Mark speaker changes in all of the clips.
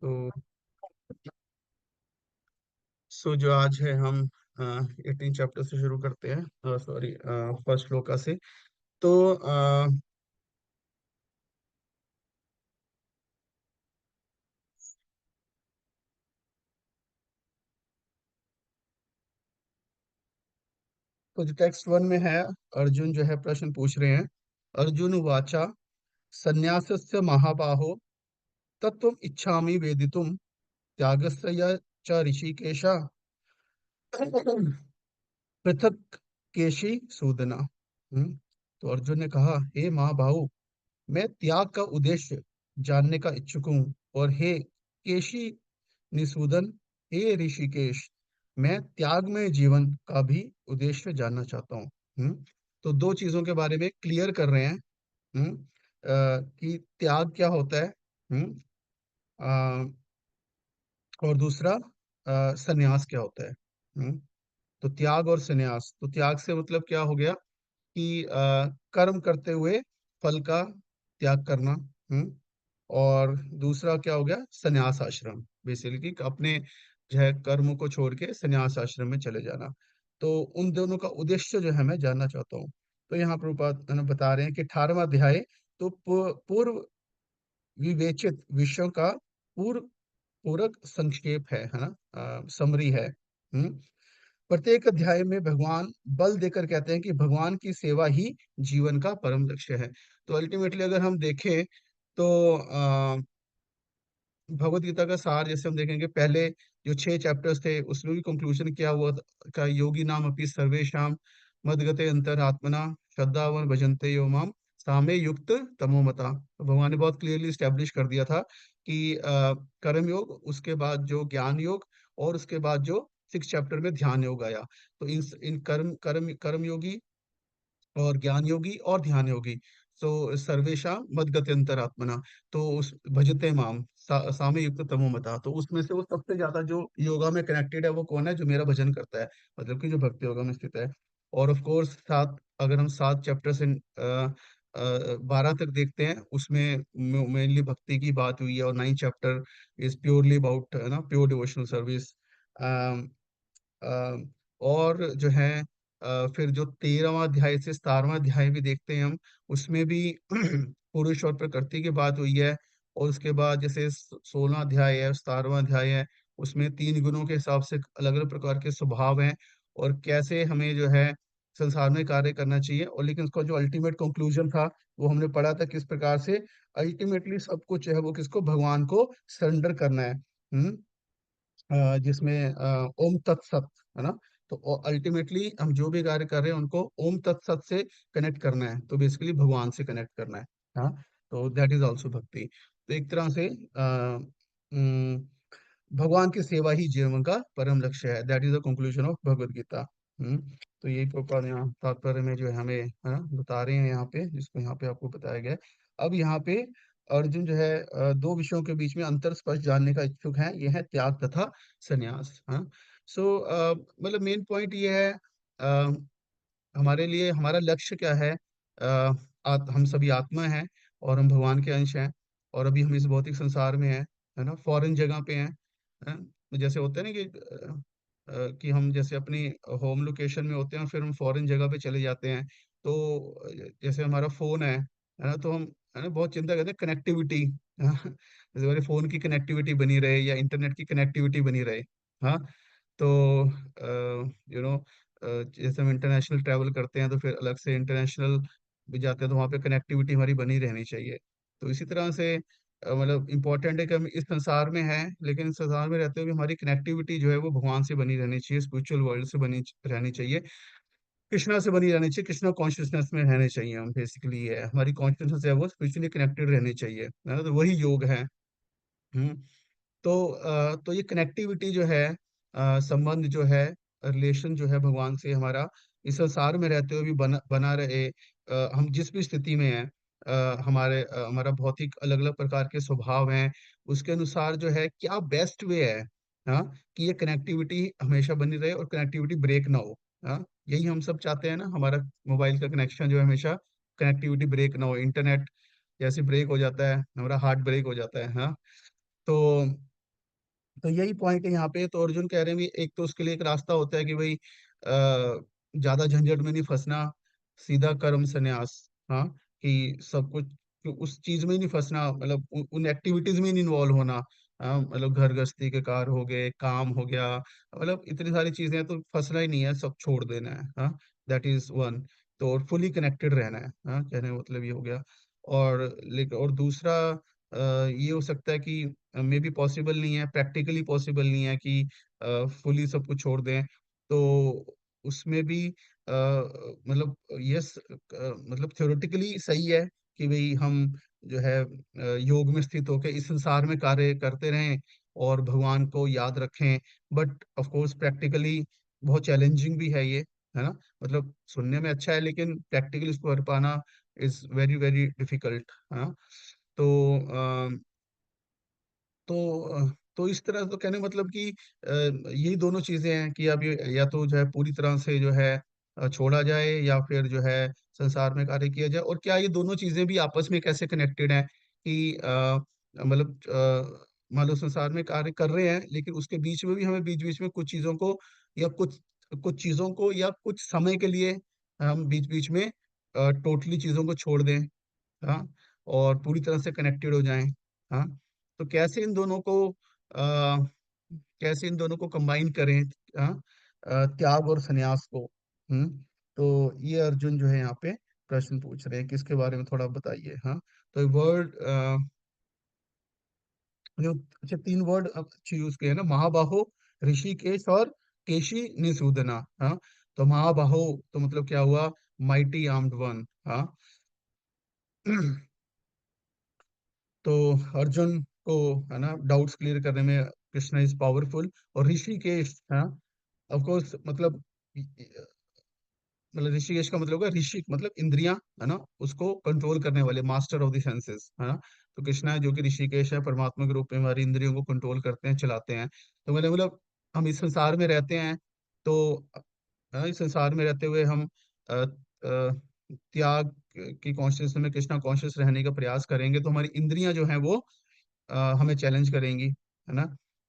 Speaker 1: तो जो आज है हम 18 चैप्टर से शुरू करते हैं, सॉरी, फर्स्ट श्लोका से। तो जो टेक्स्ट वन में है, अर्जुन जो है प्रश्न पूछ रहे हैं। अर्जुन वाचा संन्यासस्य महाबाहो तत्त्वम् इच्छामि वेदितुम त्यागस्य च ऋषिकेश पृथक केशी सूदना। तो अर्जुन ने कहा, हे महाबाहु, मैं त्याग का उद्देश्य जानने का इच्छुक हूँ। और हे केशी निसूदन, हे ऋषिकेश, मैं त्याग में जीवन का भी उद्देश्य जानना चाहता हूँ। तो दो चीजों के बारे में क्लियर कर रहे हैं। कि त्याग क्या होता है। हम्म अ, और दूसरा संन्यास क्या होता है। तो त्याग और संन्यास, तो त्याग से मतलब क्या हो गया कि कर्म करते हुए फल का त्याग करना। और दूसरा क्या हो गया, संन्यास आश्रम, बेसिकली अपने जो है कर्म को छोड़ के संन्यास आश्रम में चले जाना। तो उन दोनों का उद्देश्य जो है मैं जानना चाहता हूँ। तो यहाँ प्रभुपाद बता रहे हैं कि 18वां अध्याय तो पूर्व विवेचित विषयों का पूर्व पूरक संक्षेप है ना, समरी है। प्रत्येक अध्याय में भगवान बल देकर कहते हैं कि भगवान की सेवा ही जीवन का परम लक्ष्य है। तो अल्टीमेटली अगर हम देखें तो भगवत गीता का सार जैसे हम देखेंगे, पहले जो 6 चैप्टर्स थे उसमें भी कंक्लूजन क्या हुआ का योगी नाम अपनी सर्वेशाम मदगते अंतरात्मना श्रद्धावन भजन्ते यो माम सामे युक्त तमोमता। तो भगवान ने बहुत क्लियरली स्टैब्लिश कर दिया था कि कर्म योग, उसके बाद जो ज्ञान योग, और उसके बाद जो 6 चैप्टर में ध्यान योग आया। तो इन कर्म कर्म कर्म योगी और ज्ञान योगी और ध्यान योगी, तो सर्वेशा मदगत्यंतरात्मना, तो उस भजते माम सामे युक्त तमोमता, तो उसमें से वो सबसे ज्यादा जो योगा में कनेक्टेड है वो कौन है, जो मेरा भजन करता है, मतलब कि जो भक्ति योगा में स्थित है। और ऑफ कोर्स सात, अगर हम 7 चैप्टर से 12 तक देखते हैं, उसमें मेनली भक्ति की बात हुई है। और 9 चैप्टर इज प्योरली अबाउट, है ना, प्योर डिवोशनल सर्विस। और जो है फिर जो 13वां अध्याय से 17वां अध्याय भी देखते हैं हम, उसमें भी पुरुष और प्रकृति की बात हुई है। और उसके बाद जैसे 16वां अध्याय है, 17वां अध्याय है, उसमें 3 गुणों के हिसाब से अलग अलग प्रकार के स्वभाव हैं, और कैसे हमें जो है संसार में कार्य करना चाहिए। और लेकिन उसका जो अल्टीमेट कंक्लूजन था वो हमने पढ़ा था, किस प्रकार से अल्टीमेटली सब कुछ है वो किसको, भगवान को सरेंडर करना है। जिसमें ओम तत्सत, है ना। तो अल्टीमेटली हम जो भी कार्य कर रहे हैं उनको ओम तत्सत से कनेक्ट करना है, तो बेसिकली भगवान से कनेक्ट करना है। हाँ, तो दैट इज ऑल्सो भक्ति। तो एक तरह से भगवान की सेवा ही जीवन का परम लक्ष्य है। That is the conclusion of Bhagavad Gita. हम्म तो यही प्रकार यहाँ तात्पर्य में जो है हमें, है ना, बता रहे हैं यहाँ पे, जिसको यहाँ पे आपको बताया गया है। अब यहाँ पे अर्जुन जो है दो विषयों के बीच में अंतर स्पष्ट जानने का इच्छुक है, यह है त्याग तथा संन्यास। हाँ, सो मतलब मेन पॉइंट ये है, अ, हमारे लिए हमारा लक्ष्य क्या है। हम सभी आत्मा हैं और हम भगवान के अंश हैं, और अभी हम इस भौतिक संसार में हैं, है ना, फॉरेन जगह पे हैं। जैसे होता है ना कि हम जैसे अपनी होम लोकेशन में होते हैं और फिर हम फॉरेन जगह पे चले जाते हैं। तो जैसे हमारा फोन है ना, तो हम, है ना, बहुत चिंता करते हैं कनेक्टिविटी। जैसे हमारे फोन की कनेक्टिविटी बनी रहे या इंटरनेट की कनेक्टिविटी बनी रहे। हाँ, तो जैसे हम इंटरनेशनल ट्रैवल करते हैं तो फिर अलग से इंटरनेशनल भी जाते हैं, तो वहाँ पे कनेक्टिविटी हमारी बनी रहनी चाहिए। तो इसी तरह से मतलब इम्पोर्टेंट है कि हम इस संसार में हैं, लेकिन इस संसार में रहते हुए हमारी कनेक्टिविटी जो है वो भगवान से बनी रहनी चाहिए, स्पिरिचुअल वर्ल्ड से बनी रहनी चाहिए, कृष्णा से बनी रहनी चाहिए, कृष्णा कॉन्शियसनेस में रहने चाहिए हम। बेसिकली ये है, हमारी कॉन्शियसनेस है वो स्पिरिचुअली कनेक्टेड रहनी चाहिए, है ना, तो वही योग है। हम्म तो ये कनेक्टिविटी जो है, संबंध जो है, रिलेशन जो है भगवान से हमारा, इस संसार में रहते हुए भी बना बना रहे। हम जिस भी स्थिति में हैं, हमारा भौतिक अलग अलग प्रकार के स्वभाव हैं, उसके अनुसार जो है क्या बेस्ट वे है, हाँ, कि ये कनेक्टिविटी हमेशा बनी रहे और कनेक्टिविटी ब्रेक ना हो। हाँ, यही हम सब चाहते हैं ना, हमारा मोबाइल का कनेक्शन जो है हमेशा कनेक्टिविटी ब्रेक ना हो। इंटरनेट जैसे ब्रेक हो जाता है, हमारा हार्ट ब्रेक हो जाता है। हाँ, तो तो यही पॉइंट है यहाँ पे। तो अर्जुन कह रहे हैं भी एक तो उसके लिए एक रास्ता होता है कि भाई ज्यादा झंझट में नहीं फंसना, सीधा कर्म संन्यास। हाँ, कि सब कुछ, कि उस चीज में नहीं फंसना, मतलब उन एक्टिविटीज में नहीं इन्वॉल्व होना। हाँ, मतलब घर गृहस्थी के कार्य हो गए, काम हो गया, मतलब इतनी सारी चीजें हैं, तो फंसना ही नहीं है, सब छोड़ देना है। हाँ, दैट इज वन। तो और फुली कनेक्टेड रहना है। हाँ, कहने का मतलब ये हो गया। और लेकिन और दूसरा ये हो सकता है कि मे बी पॉसिबल नहीं है, प्रैक्टिकली पॉसिबल नहीं है कि फुली सब कुछ छोड़ दें। तो उसमें भी मतलब यस, मतलब थ्योरेटिकली सही है कि भाई हम जो है योग में स्थित होकर इस संसार में कार्य करते रहें और भगवान को याद रखें। बट ऑफ कोर्स प्रैक्टिकली बहुत चैलेंजिंग भी है ये, है ना। मतलब सुनने में अच्छा है, लेकिन प्रैक्टिकली इसको कर पाना इज वेरी वेरी डिफिकल्ट। हाँ, तो तो तो इस तरह तो कहने का मतलब कि यही दोनों चीजें हैं कि अब ये या तो जो है पूरी तरह से जो है छोड़ा जाए, या फिर जो है संसार में कार्य किया जाए। और क्या ये दोनों चीजें भी आपस में कैसे कनेक्टेड हैं कि मतलब मान लो संसार में कार्य कर रहे हैं, लेकिन उसके बीच में भी हमें बीच बीच में कुछ चीजों को, या कुछ चीजों को, या कुछ समय के लिए हम बीच बीच में टोटली चीजों को छोड़ दें। हाँ, और पूरी तरह से कनेक्टेड हो जाएं। हाँ, तो कैसे इन दोनों को कंबाइन करें। हाँ, त्याग और संन्यास को। हम्म तो ये अर्जुन जो है यहाँ पे प्रश्न पूछ रहे हैं कि इसके बारे में थोड़ा बताइए। हाँ, तो वर्ड जो, अच्छा, तीन वर्ड अच्छे यूज किए हैं ना, महाबाहो, ऋषिकेश और केशी निसूदना। हाँ, तो महाबाहो तो मतलब क्या हुआ, माइटी आर्म्ड वन। हाँ, तो अर्जुन को, है ना, डाउट्स क्लियर करने में कृष्णा इज पावरफुल। और ऋषिकेश, हाँ, ऑफ कोर्स मतलब ऋषिकेश का मतलब होगा, ऋषि मतलब इंद्रियां, है ना, उसको कंट्रोल करने वाले, मास्टर ऑफ द सेंसेस, है ना। तो कृष्णा है जो कि ऋषिकेश है, परमात्मा के रूप में हमारी इंद्रियों को कंट्रोल करते हैं, चलाते हैं। तो मतलब हम इस संसार में रहते हैं, तो इस संसार में रहते हुए हम त्याग की कॉन्शियस में, कृष्णा कॉन्शियस रहने का प्रयास करेंगे, तो हमारी इंद्रियां जो हैं वो हमें चैलेंज करेंगी, है ना।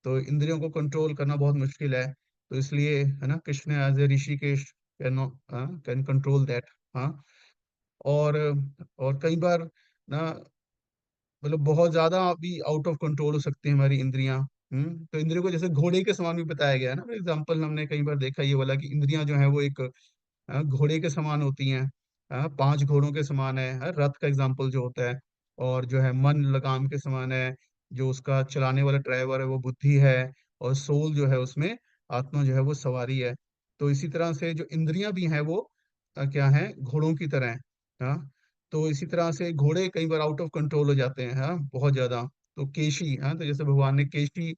Speaker 1: तो इंद्रियों को कंट्रोल करना बहुत मुश्किल है। तो इसलिए, है ना, Krishna as a Hrishikesh can control that. हाँ, और कई बार ना, मतलब बहुत ज्यादा भी आउट ऑफ कंट्रोल हो सकती है हमारी इंद्रियां। तो इंद्रियों को जैसे घोड़े के समान भी बताया गया है ना, फॉर एग्जाम्पल हमने कई बार देखा ये वाला कि इंद्रियां जो है वो एक घोड़े के समान होती हैं। पांच घोड़ों के समान है, रथ का एग्जाम्पल जो होता है। और जो है मन लगाम के समान है, जो उसका चलाने वाला ड्राइवर है वो बुद्धि है, और सोल जो है उसमें, आत्मा जो है वो सवारी है। तो इसी तरह से जो इंद्रियां भी हैं वो क्या है, घोड़ों की तरह है। हाँ, तो इसी तरह से घोड़े कई बार आउट ऑफ कंट्रोल हो जाते हैं, हाँ, बहुत ज्यादा। तो केशी, हाँ, तो जैसे भगवान ने केशी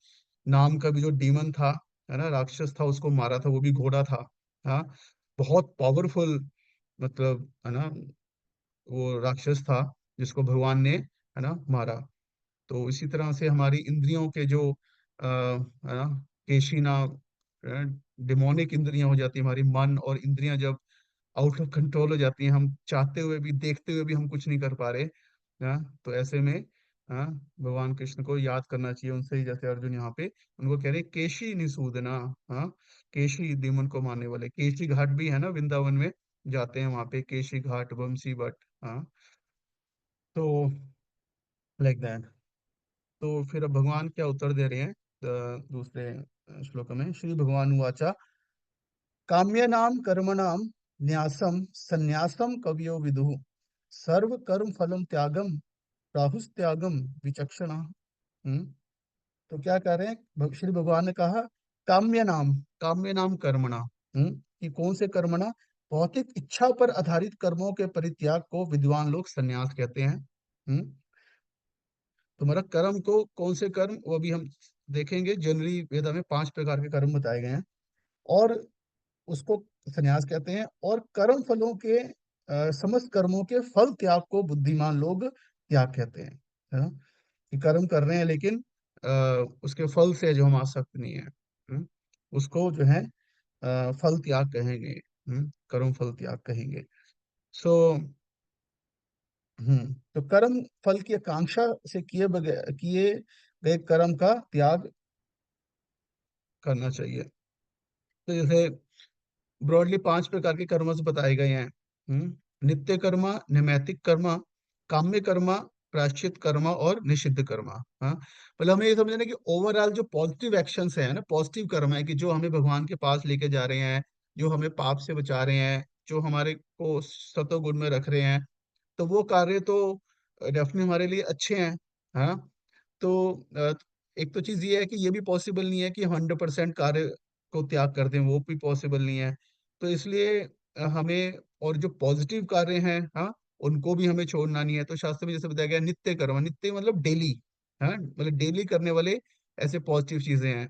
Speaker 1: नाम का भी जो डीमन था, है ना, राक्षस था, उसको मारा था, वो भी घोड़ा था। हाँ, बहुत पावरफुल, मतलब, है ना, वो राक्षस था जिसको भगवान ने, है ना, मारा। तो इसी तरह से हमारी इंद्रियों के जो है ना, केशीना, डिमोनिक इंद्रियां हो जाती है, हमारी मन और इंद्रियां जब आउट ऑफ कंट्रोल हो जाती हैं, हम चाहते हुए भी, देखते हुए भी हम कुछ नहीं कर पा रहे। तो ऐसे में, हाँ, भगवान कृष्ण को याद करना चाहिए उनसे ही, जैसे अर्जुन यहाँ पे उनको कह रहे केशी निसूदना। हाँ, केशी demon को मारने वाले, केशी घाट भी है ना वृंदावन में, जाते हैं वहां पे, केशी घाट, बंसी भट्ट। हाँ, तो लाइक दैट। तो फिर अब भगवान क्या उत्तर दे रहे हैं दूसरे श्लोक में, श्री भगवान वाचा, काम्यनाम कर्मणाम न्यासम संन्यासम कवियो विदुः, सर्व कर्म फलम त्यागम राहुस्त्यागम विचक्षणा। हम्म तो क्या कह रहे हैं, श्री भगवान ने कहा, काम्य नाम कर्मणा। कि कौन से कर्मणा, भौतिक इच्छा पर आधारित कर्मों के परित्याग को विद्वान लोग संन्यास कहते हैं। तुम्हारा कर्म को, कौन से कर्म, वो भी हम देखेंगे। जनरली वेदा में 5 प्रकार के कर्म बताए गए हैं, और उसको संन्यास कहते हैं। और कर्म फलों के, समस्त कर्मों के फल त्याग को बुद्धिमान लोग त्याग कहते हैं, है ना। कि कर्म कर रहे हैं, लेकिन उसके फल से जो हम आसक्त नहीं है, उसको जो है फल त्याग कहेंगे। कर्म फल त्याग कहेंगे। सो तो कर्म फल की आकांक्षा से किए गए कर्म का त्याग करना चाहिए। तो जैसे ब्रॉडली 5 प्रकार के कर्मस बताए गए हैं। नित्य कर्मा, नैमित्तिक कर्मा, काम्य कर्मा, प्रायश्चित कर्मा और निषिद्ध कर्मा। हाँ, मतलब हमें ये समझना है कि ओवरऑल जो पॉजिटिव एक्शंस है ना, पॉजिटिव कर्म है कि जो हमें भगवान के पास लेके जा रहे हैं, जो हमें पाप से बचा रहे हैं, जो हमारे को सतोगुण में रख रहे हैं, तो वो कार्य तो डेफिनेटली हमारे लिए अच्छे हैं। हाँ, तो एक तो चीज ये है कि ये भी पॉसिबल नहीं है कि 100% कार्य को त्याग कर दें, वो भी पॉसिबल नहीं है। तो इसलिए हमें, और जो पॉजिटिव कार्य हैं, हाँ, उनको भी हमें छोड़ना नहीं है। तो शास्त्र में जैसे बताया गया, नित्य कर्म, नित्य मतलब डेली, हाँ, मतलब डेली करने वाले ऐसे पॉजिटिव चीजें हैं।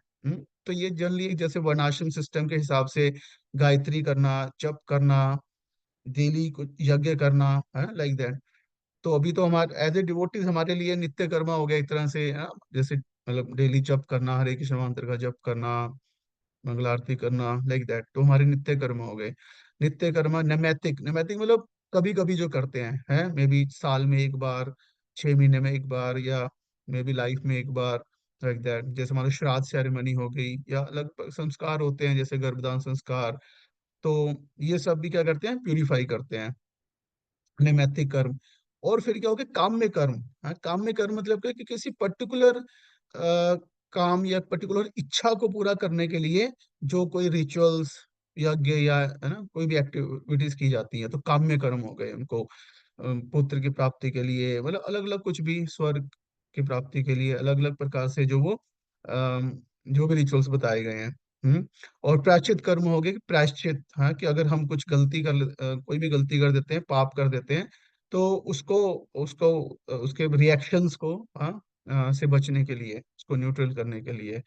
Speaker 1: तो ये जनरली जैसे वर्णाश्रम सिस्टम के हिसाब से गायत्री करना, जप करना, डेली कुछ यज्ञ करना, है लाइक दैट। तो अभी तो हमारे एज ए डिवोटीज हमारे लिए नित्य कर्मा हो गया एक तरह से, हाँ, जैसे मतलब डेली जप करना, हरे कृष्ण मंत्र का जप करना, मंगल आरती करना, लाइक दैट, तो हमारे नित्य कर्म हो गए। नित्य कर्म, नैमित्तिक, नैमित्तिक मतलब कभी कभी जो करते हैं मे बी साल में एक बार, 6 महीने में एक बार, या मे बी लाइफ में एक बार, लाइक दैट। जैसे हमारा श्राद्ध सेरेमनी हो गई, या अलग संस्कार होते हैं जैसे गर्भदान संस्कार, तो ये सब भी क्या करते हैं, प्यूरिफाई करते हैं, नैमित्तिक कर्म। और फिर क्या हो गया, काम्य कर्म। हाँ, काम्य कर्म मतलब क्या कि किसी पर्टिकुलर काम या पर्टिकुलर इच्छा को पूरा करने के लिए जो कोई रिचुअल्स, यज्ञ या है ना कोई भी एक्टिविटीज की जाती है, तो काम्य कर्म हो गए उनको। पुत्र की प्राप्ति के लिए, मतलब अलग अलग कुछ भी, स्वर्ग की प्राप्ति के लिए अलग अलग प्रकार से जो वो जो भी रिचुअल्स बताए गए हैं। और प्रायश्चित कर्म हो गए, कि प्रायश्चित, हाँ, कि अगर हम कुछ गलती कोई भी गलती कर देते हैं, पाप कर देते हैं, तो उसको उसको उसके रिएक्शंस को, हाँ, से बचने के लिए, उसको न्यूट्रल करने के लिए।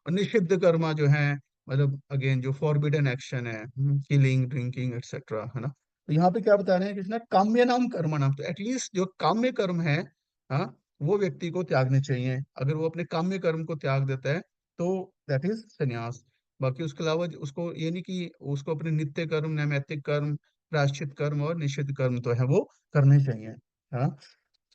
Speaker 1: और निषिद्ध कर्मा जो है, मतलब अगेन जो फॉरबिडन एक्शन है, किलिंग, ड्रिंकिंग एक्सेट्रा, है ना। तो यहाँ पे क्या बता रहे हैं कृष्णा, काम्य नाम कर्म नाम, तो एटलीस्ट जो काम्य कर्म है, हाँ, वो व्यक्ति को त्यागने चाहिए। अगर वो अपने काम्य कर्म को त्याग देता है, तो दैट इज संन्यास। बाकी उसके अलावा उसको ये नहीं कि उसको अपने नित्य कर्म, नैमित्तिक कर्म, प्रायश्चित कर्म और निषिद्ध कर्म तो है वो करने चाहिए। हाँ,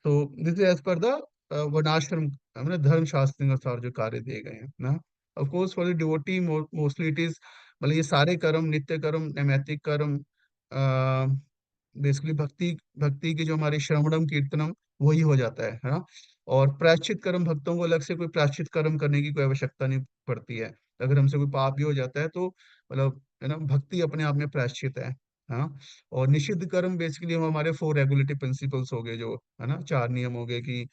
Speaker 1: तो this is as per the varnashrama, मतलब धर्म शास्त्र के अनुसार जो कार्य दिए गए हैं ना। Of course for the devotee mostly it is, मतलब ये सारे कर्म, नित्य कर्म, नैमित्तिक कर्म, बेसिकली भक्ति भक्ति की जो हमारी श्रवणम कीर्तनम, वही हो जाता है ना। और प्रायश्चित कर्म, भक्तों को अलग से कोई प्रायश्चित कर्म करने की कोई आवश्यकता नहीं पड़ती है। अगर हमसे कोई पाप भी हो जाता है, तो मतलब है ना, भक्ति अपने आप में प्रायश्चित है। हाँ, और निषिद्ध कर्म बेसिकली हम हमारे 4 रेगुलेटरी प्रिंसिपल्स हो गए, जो है ना 4 नियम हो गए, कि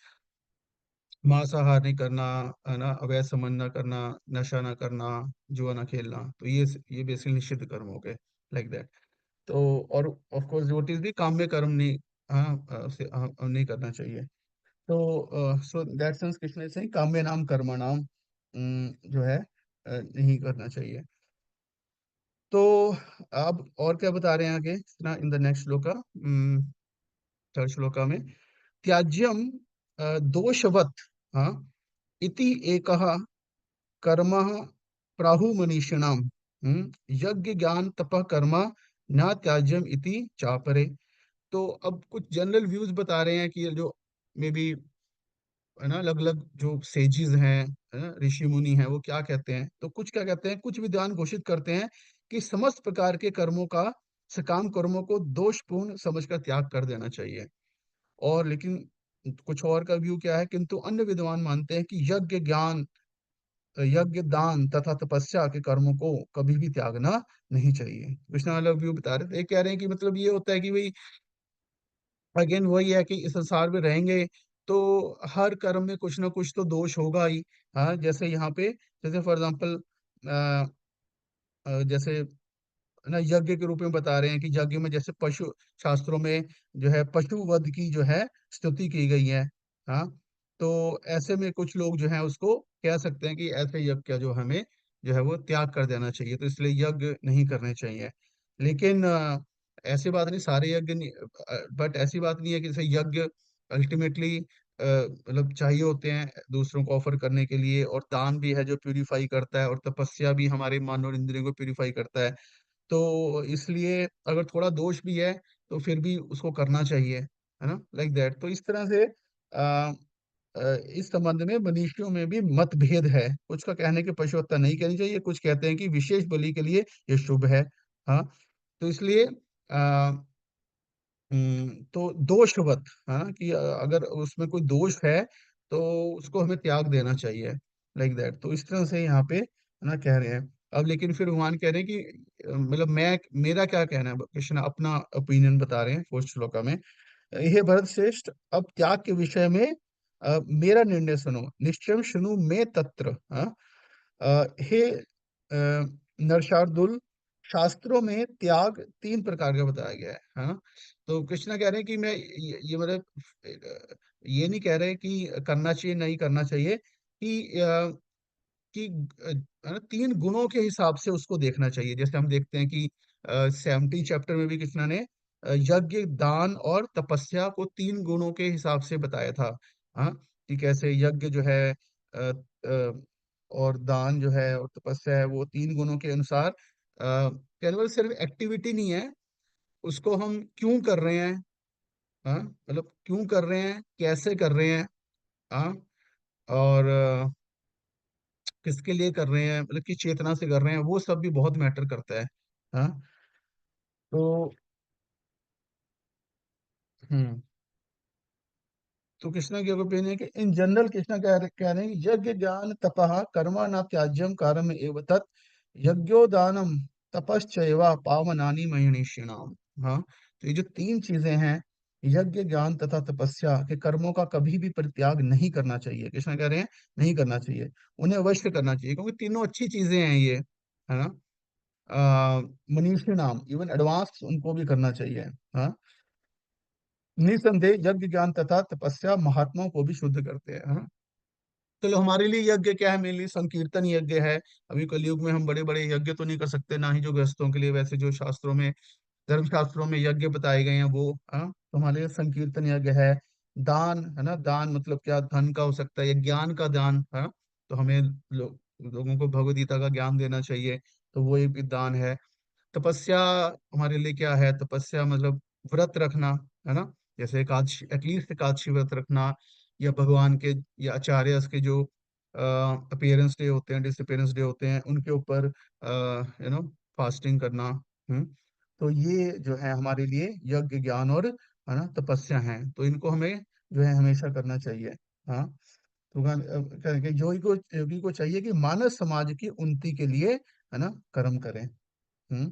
Speaker 1: मांसाहार नहीं करना, है ना, अवैध संबंध ना करना, नशा ना करना, जुआ ना खेलना, तो ये बेसिकली निषिद्ध कर्म हो गए, लाइक दैट। तो और ऑफ कोर्स डिवोटीज भी काम्य कर्म नहीं, हाँ, नहीं करना चाहिए। तो so that sense Krishna is saying काम्य नाम कर्म नाम जो है नहीं करना चाहिए। तो अब और क्या बता रहे हैं आगे ना, in the next shloka, third shloka में, त्याज्यम दोषवत, हाँ, इति एकः कर्मः प्राहु मनीषिणाम, यज्ञ ज्ञान तपः कर्म न त्याज्यम इति चापरे। तो अब कुछ जनरल व्यूज बता रहे हैं कि ये जो मे बी, है ना, अलग अलग जो सेजिस हैं, है ना, ऋषि मुनि हैं, वो क्या कहते हैं, तो कुछ क्या कहते हैं, कुछ विद्वान घोषित करते हैं कि समस्त प्रकार के कर्मों का, सकाम कर्मों को दोषपूर्ण समझकर त्याग कर देना चाहिए। और लेकिन कुछ और का व्यू क्या है, किंतु अन्य विद्वान मानते हैं कि यज्ञ ज्ञान, यज्ञ दान तथा तपस्या के कर्मों को कभी भी त्यागना नहीं चाहिए। कृष्णा अलग व्यू बता रहे थे, ये कह रहे हैं कि मतलब ये होता है कि भाई, अगेन वही है कि इस संसार में रहेंगे, तो हर कर्म में कुछ ना कुछ तो दोष होगा ही। हाँ, जैसे यहाँ पे, जैसे फॉर एग्जाम्पल, जैसे ना यज्ञ के रूप में बता रहे हैं कि यज्ञ में जैसे पशु, शास्त्रों में जो है पशु वध की जो है स्तुति की गई है। हाँ, तो ऐसे में कुछ लोग जो है उसको कह सकते हैं कि ऐसे यज्ञ का जो हमें जो है वो त्याग कर देना चाहिए, तो इसलिए यज्ञ नहीं करने चाहिए। लेकिन ऐसी बात नहीं, सारे यज्ञ नहीं, बट ऐसी बात नहीं है कि जैसे यज्ञ अल्टीमेटली मतलब चाहिए होते हैं दूसरों को ऑफर करने के लिए, और दान भी है जो प्यूरिफाई करता है, और तपस्या भी हमारे मन और इंद्रियों को प्यूरिफाई करता है। तो इसलिए अगर थोड़ा दोष भी है, तो फिर भी उसको करना चाहिए, है ना, लाइक दैट। तो इस तरह से इस संबंध में मनीषियों में भी मतभेद है। कुछ का कहने की पशु हत्या नहीं करनी चाहिए, कुछ कहते हैं कि विशेष बलि के लिए ये शुभ है। हाँ, तो इसलिए तो दोषवत, हाँ, कि अगर उसमें कोई दोष है तो उसको हमें त्याग देना चाहिए, लाइक दैट। तो इस तरह से यहाँ पे है ना कह रहे हैं। अब लेकिन फिर भगवान कह रहे हैं कि मतलब मैं, मेरा क्या कहना है, कृष्ण अपना ओपिनियन बता रहे हैं 4th श्लोका में। हे भरत श्रेष्ठ, अब त्याग के विषय में मेरा निर्णय सुनो, निश्चय सुनो मैं तत्र। हाँ, हे नरशार्दुल, शास्त्रों में त्याग 3 प्रकार का बताया गया है। हाँ, तो कृष्णा कह रहे हैं कि मैं ये मतलब ये नहीं कह रहे कि करना चाहिए नहीं करना चाहिए, कि 3 गुणों के हिसाब से उसको देखना चाहिए। जैसे हम देखते हैं कि 17 चैप्टर में भी कृष्णा ने यज्ञ, दान और तपस्या को 3 गुणों के हिसाब से बताया था। हाँ, कि कैसे यज्ञ जो है और दान जो है और तपस्या है, वो 3 गुणों के अनुसार केवल सिर्फ एक्टिविटी नहीं है, उसको हम क्यों कर रहे हैं। हाँ, मतलब क्यों कर रहे हैं, कैसे कर रहे हैं। हाँ, और किसके लिए कर रहे हैं, मतलब किस चेतना से कर रहे हैं, वो सब भी बहुत मैटर करता है। हाँ, तो हम्म तो कृष्णा की ओपिनियन है कि इन जनरल कृष्णा कह रहे हैं कि यज्ञ, ज्ञान, तपः कर्मा न त्याज्यम कार्यम एव तत्, यज्ञो दानम तपश्चैव पावनानि महीषिणाम। हाँ, तो ये जो 3 चीजें हैं, यज्ञ, ज्ञान तथा तपस्या के कर्मों का कभी भी परित्याग नहीं करना चाहिए। कृष्णा कह रहे हैं नहीं करना चाहिए, उन्हें अवश्य करना चाहिए, क्योंकि तीनों अच्छी चीजें हैं ये, है ना। मनीषी नाम, इवन एडवांस उनको भी करना चाहिए। हाँ, निसंदेह यज्ञ, ज्ञान तथा तपस्या महात्माओं को भी शुद्ध करते हैं। हाँ, चलो हमारे लिए यज्ञ क्या है, मेरे लिए संकीर्तन यज्ञ है। अभी कलयुग में हम बड़े बड़े यज्ञ तो नहीं कर सकते, ना ही जो गृहस्थों के लिए, वैसे जो शास्त्रों में, धर्मशास्त्रों में यज्ञ बताए गए हैं वो। हाँ, तो हमारे लिए संकीर्तन यज्ञ है। दान है ना, दान मतलब क्या, धन का हो सकता है या ज्ञान का दान। हाँ, तो हमें लोगों को भगवद गीता का ज्ञान देना चाहिए, तो वो एक भी दान है। तपस्या हमारे लिए क्या है, तपस्या मतलब व्रत रखना, है ना। जैसे एकादशी, एटलीस्ट एकादशी व्रत रखना, या भगवान के या आचार्य के जो अपीयरेंस डे होते हैं, डिसअपीयरेंस डे होते हैं, उनके ऊपर फास्टिंग करना। हम्म तो ये जो है हमारे लिए यज्ञ, ज्ञान और है ना तपस्या हैं, तो इनको हमें जो है हमेशा करना चाहिए। हाँ, तो योगी को चाहिए कि मानव समाज की उन्नति के लिए है ना कर्म करें। हम्म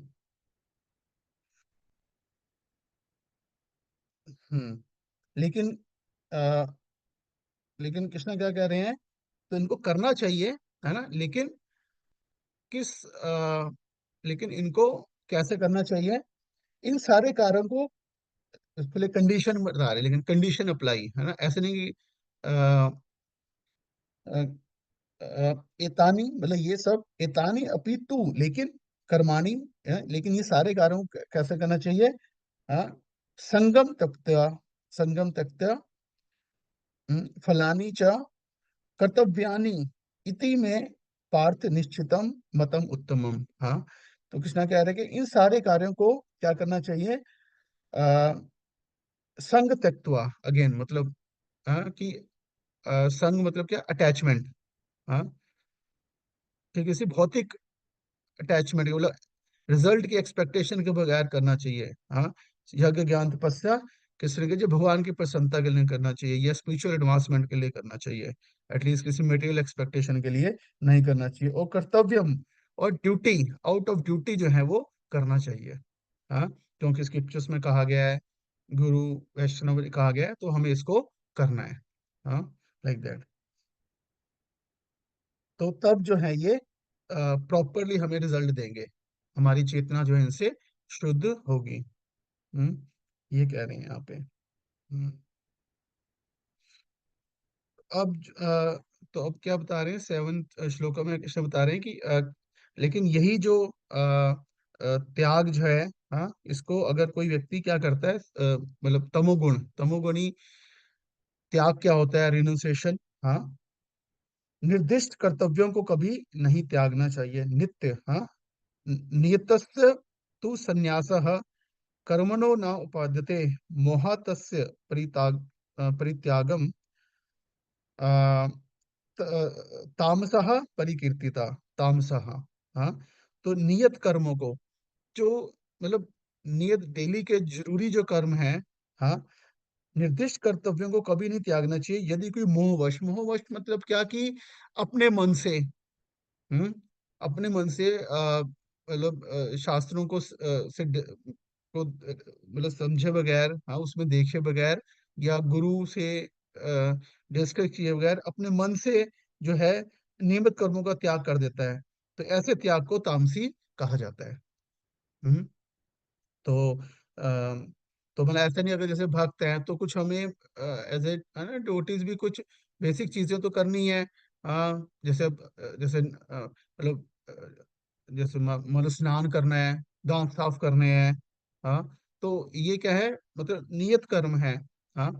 Speaker 1: हम्म लेकिन आ, लेकिन कृष्णा क्या कह रहे हैं, तो इनको करना चाहिए, है ना, लेकिन किस लेकिन इनको कैसे करना चाहिए, इन सारे कार्यों को पहले कंडीशन बता रहे हैं, लेकिन कंडीशन अप्लाई, है ना, ऐसे नहीं कि आ, आ, एतानी मतलब ये सब, एतानी अपि तू, लेकिन कर्माणी, लेकिन ये सारे कार्यों को कैसे करना चाहिए। हाँ, संगम त्यक्त्वा, संगम त्यक्त्वा फलानी च कर्तव्यानि इति में पार्थ निश्चितम मतम उत्तमम। हाँ, तो कृष्णा कह रहे हैं कि इन सारे कार्यों को क्या करना चाहिए, आ, संग त्यक्त्वा, अगेन मतलब, हाँ, कि संग मतलब क्या, अटैचमेंट। हाँ, कि किसी भौतिक अटैचमेंट, मतलब रिजल्ट की एक्सपेक्टेशन के बगैर करना चाहिए। हाँ, यज्ञ, ज्ञान, तपस्या किस तरीके से भगवान की प्रसन्नता के लिए करना चाहिए, या स्पिरिचुअल एडवांसमेंट के लिए करना चाहिए, एटलीस्ट किसी मटेरियल एक्सपेक्टेशन के लिए नहीं करना चाहिए। और कर्तव्यम और ड्यूटी, आउट ऑफ ड्यूटी जो है वो करना चाहिए। हाँ, क्योंकि स्क्रिप्चर्स में कहा गया है, गुरु वैष्णव ने कहा गया है, तो हमें इसको करना है। हाँ, लाइक दैट। तो तब जो है ये प्रॉपरली हमें रिजल्ट देंगे, हमारी चेतना जो है इनसे शुद्ध होगी। ये कह रहे हैं यहाँ पे। अब तो अब क्या बता रहे हैं 7th श्लोक में, कृष्ण बता रहे हैं कि लेकिन यही जो त्याग जो है, हाँ, इसको अगर कोई व्यक्ति क्या करता है, मतलब तमोगुण, तमोगुणी त्याग क्या होता है, रिनुंसिएशन। हाँ, निर्दिष्ट कर्तव्यों को कभी नहीं त्यागना चाहिए, नित्य। हाँ, नियतस्य तु संन्यासः कर्मणो न उपाद्यते मोहातस्य परित्यागम आ, तामसः परिकीर्तिता, तामसः। हाँ, तो नियत कर्मों को, जो मतलब नियत डेली के जरूरी जो कर्म है, हाँ, निर्दिष्ट कर्तव्यों को कभी नहीं त्यागना चाहिए। यदि कोई मोहवश, मोहवश मतलब क्या कि अपने मन से, हम्म, अपने मन से मतलब शास्त्रों को मतलब समझे बगैर, हाँ, उसमें देखे बगैर, या गुरु से डिस्कस किए बगैर अपने मन से जो है नियमित कर्मों का त्याग कर देता है, तो ऐसे त्याग को तामसी कहा जाता है। हम्म। तो मतलब ऐसा नहीं, अगर जैसे भक्त हैं तो कुछ हमें एज ए है ना डिवोटीज भी कुछ बेसिक चीजें तो करनी है। जैसे जैसे मतलब जैसे मतलब स्नान करना है, दांत साफ करने हैं। हाँ, तो ये क्या है, मतलब नियत कर्म है। हाँ,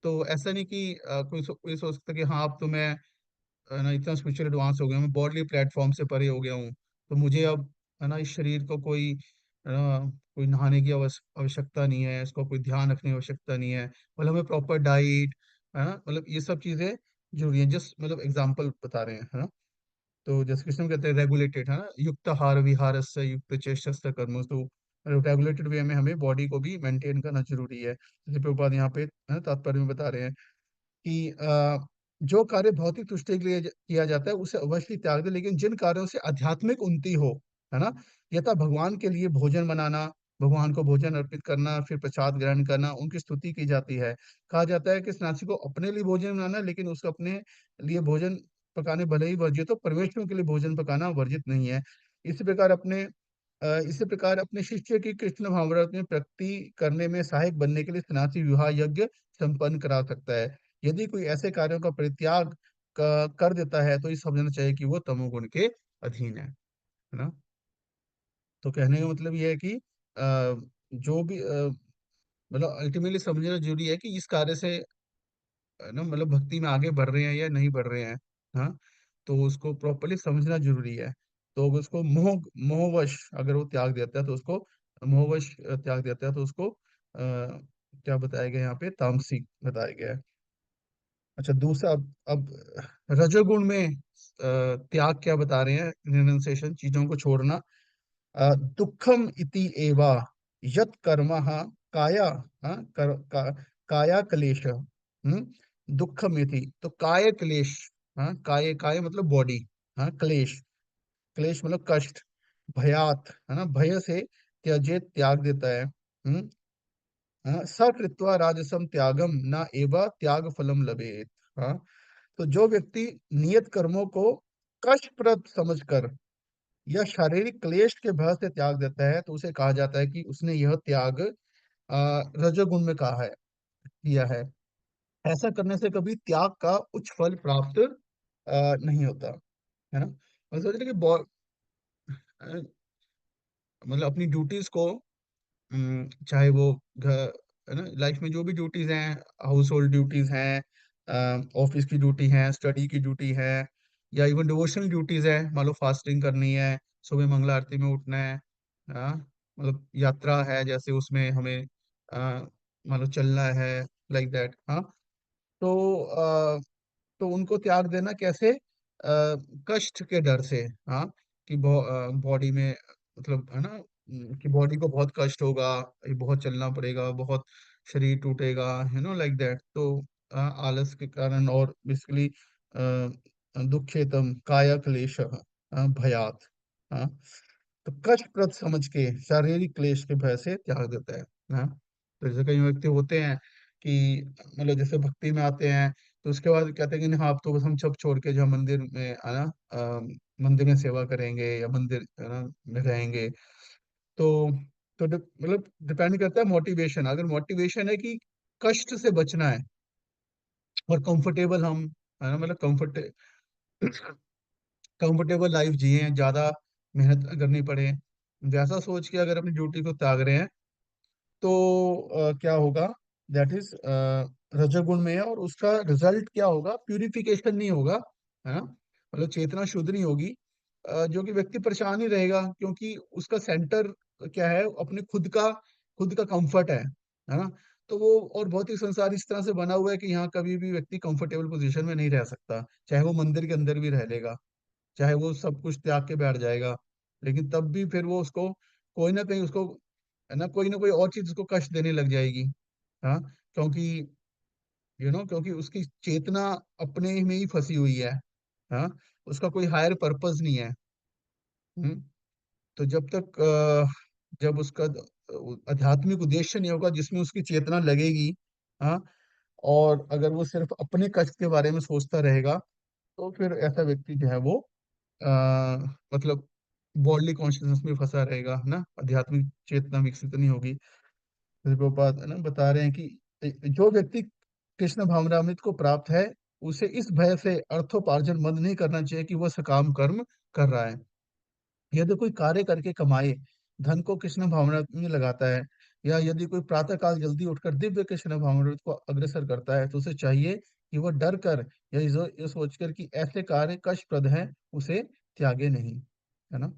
Speaker 1: तो ऐसा नहीं कि कोई सोच सकता है कि हाँ अब तो मैं है ना इतना स्पिरिचुअल एडवांस हो गया हूँ, मैं बॉडी प्लेटफॉर्म से परे हो गया हूँ, तो मुझे अब है ना इस शरीर को कोई है ना कोई नहाने की आवश्यकता नहीं है, इसको कोई ध्यान रखने की आवश्यकता नहीं है, मतलब हमें प्रॉपर डाइट, है ना, मतलब ये सब चीजें जरूरी है। जस्ट मतलब एग्जाम्पल बता रहे हैं, है ना। तो जैसे कृष्ण कहते हैं रेगुलेटेड, है ना, युक्त आहार विहारस्य युक्त चेष्टस्य कर्म, तो रेगुलेटेड वे में हमें बॉडी को भी मेंटेन करना जरूरी है। जैसे प्रभुपाद यहाँ पे है ना तात्पर्य में बता रहे हैं कि जो कार्य भौतिक तुष्टि के लिए किया जाता है उसे अवश्य त्याग दे, लेकिन जिन कार्यों से आध्यात्मिक उन्नति हो, है ना, यथा भगवान के लिए भोजन बनाना, भगवान को भोजन अर्पित करना, फिर प्रसाद ग्रहण करना, उनकी स्तुति की जाती है। कहा जाता है कि सन्यासी को अपने लिए भोजन बनाना, लेकिन उसको अपने लिए भोजन पकाने भले ही वर्जित हो, परमेश्वर के लिए भोजन पकाना वर्जित नहीं है। इसी प्रकार अपने शिष्य की कृष्ण भावनामृत में प्रगति करने में सहायक बनने के लिए सन्यासी विवाह यज्ञ संपन्न करा सकता है। यदि कोई ऐसे कार्यों का परित्याग कर देता है तो ये समझना चाहिए कि वो तमोगुण के अधीन है ना। तो कहने का मतलब ये है कि जो भी मतलब अल्टीमेटली समझना जरूरी है कि इस कार्य से है ना मतलब भक्ति में आगे बढ़ रहे हैं या नहीं बढ़ रहे हैं। हाँ, तो उसको प्रॉपरली समझना जरूरी है। तो अगर उसको मोहवश अगर वो त्याग देता है तो उसको मोहवश त्याग देता है तो उसको क्या बताया गया यहाँ पे, तामसिक बताया गया है। अच्छा, दूसरा अब रजोगुण में त्याग क्या बता रहे हैं, रिनंसिएशन, चीजों को छोड़ना। दुखम इति एवा यत कर्म काया, काया क्लेश, दुखम इति, तो काय क्लेश, हाँ, काय काय मतलब बॉडी, हाँ, क्लेश, क्लेश मतलब कष्ट, भयात है ना, भय से त्यजे त्याग देता है। सकृत्वा राजसम त्यागम न एवा त्याग फलम लभेत। हाँ, तो जो व्यक्ति नियत कर्मों को कष्टप्रद समझकर या शारीरिक क्लेश के भय से त्याग देता है तो उसे कहा जाता है कि उसने यह त्याग रजोगुण में कहा है, किया है। ऐसा करने से कभी त्याग का उच्च फल प्राप्त नहीं होता, है ना। मैं सोच रही कि मतलब अपनी ड्यूटीज को, चाहे वो घर, है ना, लाइफ में जो भी ड्यूटीज हैं, हाउस होल्ड ड्यूटीज हैं, ऑफिस की ड्यूटी है, स्टडी की ड्यूटी है, या इवन डिवोशनल ड्यूटीज है, मान लो फास्टिंग करनी है, सुबह मंगला आरती में उठना है, हाँ, मतलब यात्रा है जैसे उसमें हमें मान लो चलना है, लाइक दैट। हाँ, तो तो उनको त्याग देना कैसे, कष्ट के डर से। हाँ, कि बॉडी में मतलब है ना, कि बॉडी को बहुत कष्ट होगा, ये बहुत चलना पड़ेगा, बहुत शरीर टूटेगा, है ना, लाइक दैट। तो आलस के कारण और बेसिकली दुखेतम काया क्लेश भयात। हाँ, तो कष्टप्रद समझ के शारीरिक क्लेश के भय से त्याग देता है। हाँ, तो जैसे कई व्यक्ति होते हैं कि मतलब जैसे भक्ति में आते हैं तो उसके बाद कहते हैं कि नहीं, हाँ अब तो बस हम सब छोड़ के जो मंदिर में आना, मंदिर में सेवा करेंगे या मंदिर है ना में रहेंगे। तो मतलब डिपेंड करता है मोटिवेशन। अगर मोटिवेशन है कि कष्ट से बचना है और कंफर्टेबल हम, है ना, मतलब कंफर्टेबल लाइफ जिए, ज्यादा मेहनत ना करनी पड़े, वैसा सोच के अगर अपनी ड्यूटी को त्याग रहे हैं तो क्या होगा, दैट इज रजोगुण में है, और उसका रिजल्ट क्या होगा, प्यूरिफिकेशन नहीं होगा, है ना, मतलब चेतना शुद्ध नहीं होगी। जो कि व्यक्ति परेशान ही रहेगा, क्योंकि उसका सेंटर क्या है, अपने खुद का कंफर्ट है ना। तो वो, और भौतिक संसार इस तरह से बना हुआ है कि यहाँ कभी भी व्यक्ति कंफर्टेबल पोजीशन में नहीं रह सकता, चाहे वो मंदिर के अंदर भी रह लेगा, चाहे वो सब कुछ त्याग के बैठ जाएगा, लेकिन तब भी फिर वो उसको कोई ना कहीं उसको, है ना कोई और चीज उसको कष्ट देने लग जाएगी। हाँ, क्योंकि क्योंकि उसकी चेतना अपने में ही फंसी हुई है। हाँ, उसका कोई हायर पर्पस नहीं है। हम्म, तो जब उसका आध्यात्मिक उद्देश्य नहीं होगा जिसमें उसकी चेतना लगेगी, हाँ, और अगर वो सिर्फ अपने कष्ट के बारे में सोचता रहेगा, तो फिर ऐसा व्यक्ति जो है वो मतलब बॉडली कॉन्शियसनेस में फंसा रहेगा, है ना, आध्यात्मिक चेतना विकसित नहीं होगी। जैसे प्रभुपाद है ना बता रहे हैं कि जो व्यक्ति कृष्ण भावनामृत को प्राप्त है, उसे इस भय से अर्थोपार्जन बंद नहीं करना चाहिए कि वह सकाम कर्म कर रहा है। यदि कोई कार्य करके कमाए, धन को कृष्ण भावना में लगाता है, या यदि कोई प्रातः काल जल्दी उठकर दिव्य कृष्ण भावनामृत को अग्रसर करता है, तो उसे चाहिए कि वह डर कर या ये सोचकर कि ऐसे कार्य कष्टप्रद हैं, उसे त्यागे नहीं, है ना।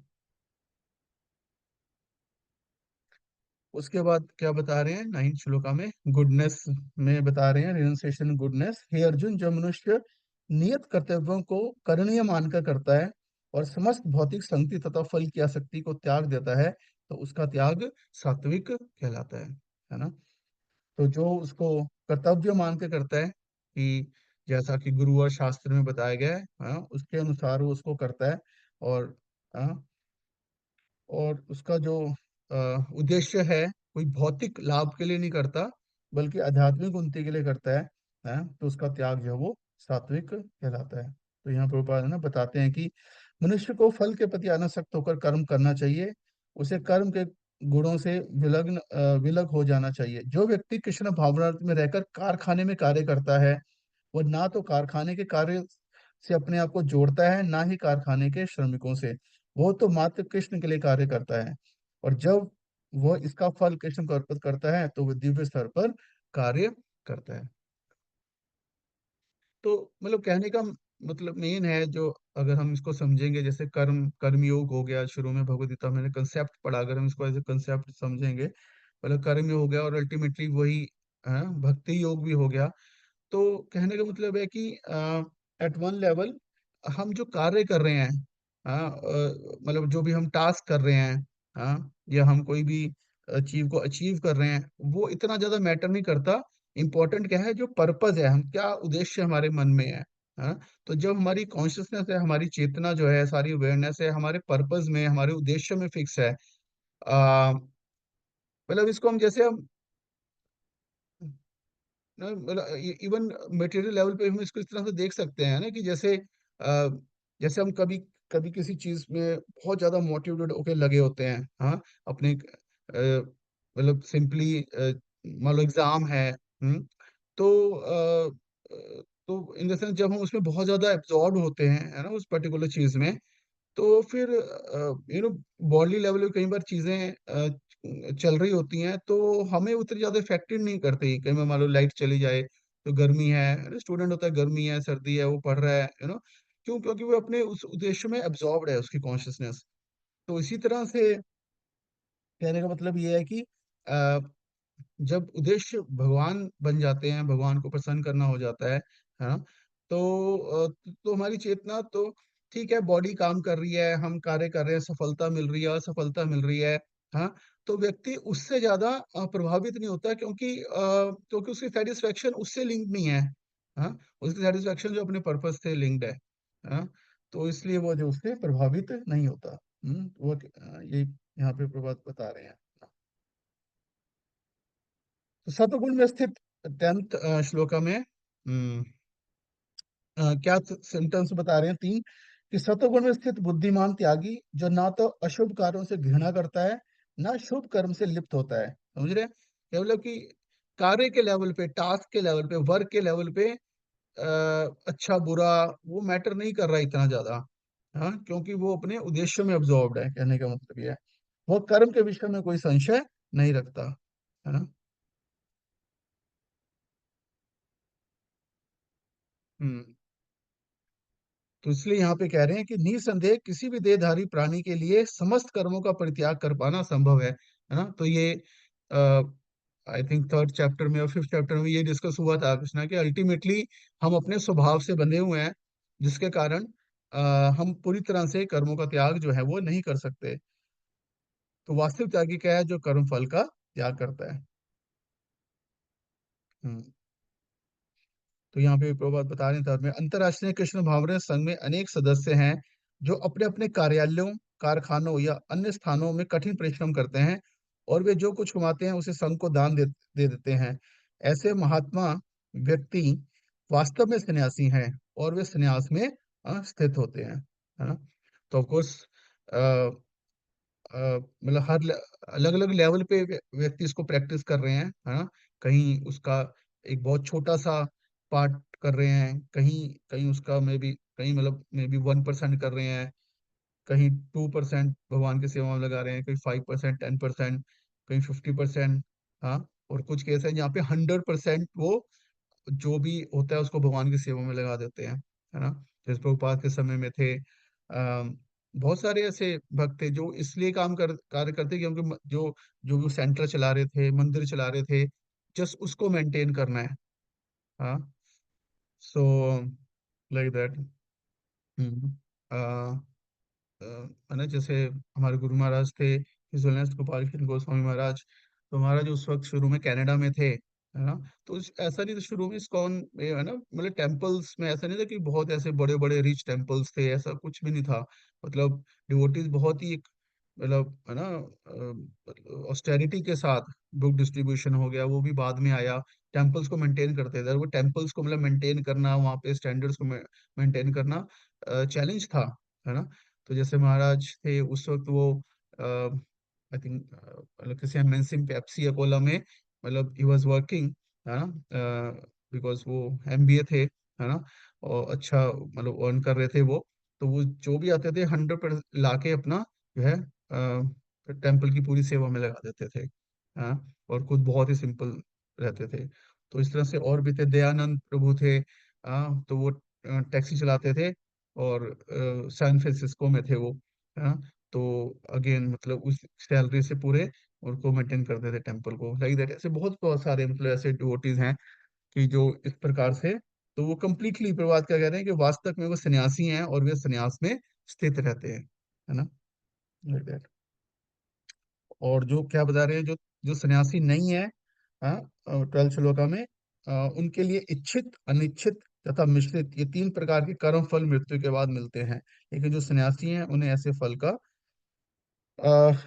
Speaker 1: उसके बाद क्या बता रहे हैं 9 श्लोका में, गुडनेस में बता रहे हैं, रियलाइजेशन गुडनेस। हे अर्जुन, जो मनुष्य नियत कर्तव्यों को करणीय मानकर करता है और समस्त भौतिक संगति तथा फल की आसक्ति को त्याग देता है, तो उसका त्याग सात्विक कहलाता है ना। तो जो उसको कर्तव्य मान के करता है, कि जैसा कि गुरु और शास्त्र में बताया गया है, हाँ, उसके अनुसार वो उसको करता है, और हाँ, और उसका जो उद्देश्य है, कोई भौतिक लाभ के लिए नहीं करता, बल्कि आध्यात्मिक उन्नति के लिए करता है, तो उसका त्याग जो है वो सात्विक कहलाता है। तो यहाँ प्रभुपाद है ना बताते हैं कि मनुष्य को फल के प्रति अनासक्त होकर कर्म करना चाहिए, उसे कर्म के गुणों से विलग हो जाना चाहिए। जो व्यक्ति कृष्ण भावनार्थ में रहकर कारखाने में कार्य करता है, वो ना तो कारखाने के कार्य से अपने आप को जोड़ता है, ना ही कारखाने के श्रमिकों से। वो तो मात्र कृष्ण के लिए कार्य करता है, और जब वह इसका फल कृष्ण को अर्पित करता है, तो वह दिव्य स्तर पर कार्य करता है। तो मतलब कहने का मतलब मेन है, जो अगर हम इसको समझेंगे, जैसे कर्म योग हो गया, शुरू में भगवद गीता में मैंने कंसेप्ट पढ़ा, अगर हम इसको एज ए कंसेप्ट समझेंगे, मतलब कर्म योग हो गया, और अल्टीमेटली वही भक्ति योग भी हो गया। तो कहने का मतलब है कि एट वन लेवल हम जो कार्य कर रहे हैं, मतलब जो भी हम टास्क कर रहे हैं, या हम कोई भी चीज को अचीव कर रहे हैं, वो इतना ज्यादा मैटर नहीं करता। इम्पोर्टेंट क्या है, जो पर्पस है, हम क्या उद्देश्य हमारे मन में है। हाँ, तो जब हमारी कॉन्शियसनेस है, हमारी चेतना जो है, सारी अवेयरनेस है, हमारे पर्पस में, हमारे उद्देश्य में फिक्स है। मतलब इसको हम जैसे हम ना, मतलब इवन मटेरियल लेवल पे हम इसको इस तरह से देख सकते हैं ना, कि जैसे हम कभी कभी किसी चीज में बहुत ज्यादा मोटिवेटेड होके लगे होते हैं, हाँ, अपने मतलब सिंपली मान लो एग्जाम है। तो तो इन द सेंस जब हम उसमें बहुत ज्यादा एब्जॉर्ब होते हैं, है ना, उस पर्टिकुलर चीज में, तो फिर बॉडी लेवल पे कई बार चीजें चल रही होती हैं, तो हमें उतनी ज्यादा इफेक्टेड नहीं करती। कई बार मान लो लाइट चली जाए, तो गर्मी है, स्टूडेंट होता है, गर्मी है, सर्दी है, वो पढ़ रहा है, क्यों? क्योंकि वो अपने उस उद्देश्य में एब्जॉर्ब्ड है, उसकी कॉन्शियसनेस। तो इसी तरह से कहने का मतलब ये है कि अ, जब उद्देश्य भगवान बन जाते हैं, भगवान को प्रसन्न करना हो जाता है ना, तो हमारी चेतना तो ठीक है, बॉडी काम कर रही है, हम कार्य कर रहे हैं, सफलता मिल रही है, असफलता मिल रही है, हाँ, तो व्यक्ति उससे ज्यादा प्रभावित नहीं होता, क्योंकि उसकी सेटिस्फेक्शन उससे लिंक नहीं है। हाँ, उसकी सेटिस्फेक्शन जो अपने पर्पस से लिंक्ड है। हाँ, तो इसलिए वो जो उससे प्रभावित नहीं होता। वो ये यहाँ पे प्रभात बता रहे हैं। तो सतगुण में स्थित 10th श्लोका में क्या सिम्टम्स बता रहे हैं, 3, कि सतगुण में स्थित बुद्धिमान त्यागी, जो ना तो अशुभ कार्यों से घृणा करता है, ना शुभ कर्म से लिप्त होता है। समझ रहे हैं? मतलब कि कार्य के लेवल पे, टास्क के लेवल पे, वर्क के लेवल पे अच्छा बुरा वो मैटर नहीं कर रहा है इतना ज्यादा। हाँ, क्योंकि वो अपने उद्देश्य में अब्जॉर्ब्ड है, कहने का मतलब ये है। वो कर्म के विषय में कोई संशय नहीं रखता, है ना। हम्म। तो इसलिए यहाँ पे कह रहे हैं कि निसंदेह किसी भी देहधारी प्राणी के लिए समस्त कर्मों का परित्याग कर पाना संभव है ना। तो ये आई थिंक थर्ड चैप्टर में और फिफ्थ चैप्टर में ये डिस्कस हुआ था कृष्णा कि अल्टीमेटली हम अपने स्वभाव से बंधे हुए हैं, जिसके कारण हम पूरी तरह से कर्मों का त्याग जो है वो नहीं कर सकते। तो वास्तविक त्यागी क्या है? जो कर्म फल का त्याग करता है। हम्म। तो यहाँ पे प्रभुपाद बता रहे थे में अंतर्राष्ट्रीय कृष्ण भावना संघ में अनेक सदस्य हैं जो अपने अपने कार्यालयों, कारखानों या अन्य स्थानों में कठिन परिश्रम करते हैं, और वे जो कुछ कमाते हैं उसे संघ को दान दे देते हैं। ऐसे महात्मा व्यक्ति वास्तव में सन्यासी हैं, और वे सन्यास में स्थित होते हैं, है ना। तो ऑफकोर्स मतलब हर अलग अलग लेवल पे व्यक्ति इसको प्रैक्टिस कर रहे हैं, है ना। कहीं उसका एक बहुत छोटा सा पार्ट कर रहे हैं, कहीं कहीं उसका मे बी कहीं मतलब मे बी 1% कर रहे हैं, कहीं 2% भगवान की सेवा में लगा रहे हैं, कहीं 5%, 10%, कहीं 50%। हाँ। और कुछ केस है जहाँ पे 100% वो जो भी होता है उसको भगवान की सेवा में लगा देते हैं, है ना। जैसे प्रभुपाद के समय में थे बहुत सारे ऐसे भक्त थे जो इसलिए कार्य करते क्योंकि जो जो वो सेंटर चला रहे थे, मंदिर चला रहे थे, जस्ट उसको मेंटेन करना है। हाँ। So like that. हम्म। अ, है ना। जैसे हमारे गुरु महाराज थे हिज होलिनेस गोपाल कृष्ण गोस्वामी महाराज, तो महाराज उस वक्त शुरू में कनाडा में थे, है ना। तो ऐसा नहीं था शुरू में इस्कॉन में, है ना, मतलब टेम्पल्स में ऐसा नहीं था कि बहुत ऐसे बड़े बड़े रिच टेम्पल्स थे, ऐसा कुछ भी नहीं था। मतलब डिवोटीज बहुत ही मतलब, है ना, ऑस्टेरिटी के साथ बुक डिस्ट्रीब्यूशन हो गया, वो भी बाद में आया। टेम्पल्स को मेंटेन करते थे, वो टेम्पल्स को मतलब मेंटेन करना, वहाँ पे स्टैंडर्ड्स को मेंटेन करना चैलेंज था, है ना। तो जैसे महाराज थे उस वक्त वो आई थिंक मतलब किसी एमएनसी पेप्सी या कोला में मतलब ही वाज वर्किंग, है ना, बिकॉज वो एमबीए थे, है ना। और अच्छा मतलब अर्न कर रहे थे वो। तो वो जो भी आते थे 100% लाके अपना जो है टेम्पल की पूरी सेवा में लगा देते थे, हाँ। और खुद बहुत ही सिंपल रहते थे। तो इस तरह से और भी थे, दयानंद प्रभु थे, हाँ। तो वो टैक्सी चलाते थे, और सैन फ्रांसिस्को में थे वो, हाँ। तो अगेन मतलब उस सैलरी से पूरे उनको मेंटेन करते थे टेम्पल को, लाइक दैट। ऐसे बहुत बहुत सारे मतलब ऐसे डिवोटीज हैं कि जो इस प्रकार से, तो वो कंप्लीटली प्रवाद क्या कह रहे हैं कि वास्तव में वो सन्यासी हैं और वे सन्यास में स्थित रहते हैं, है ना, लाइक दैट। और जो क्या बता रहे हैं, जो जो सन्यासी नहीं है, हाँ, 12 श्लोका में उनके लिए इच्छित, अनिच्छित तथा मिश्रित ये तीन प्रकार के कर्म फल मृत्यु के बाद मिलते हैं, लेकिन जो सन्यासी हैं उन्हें ऐसे फल का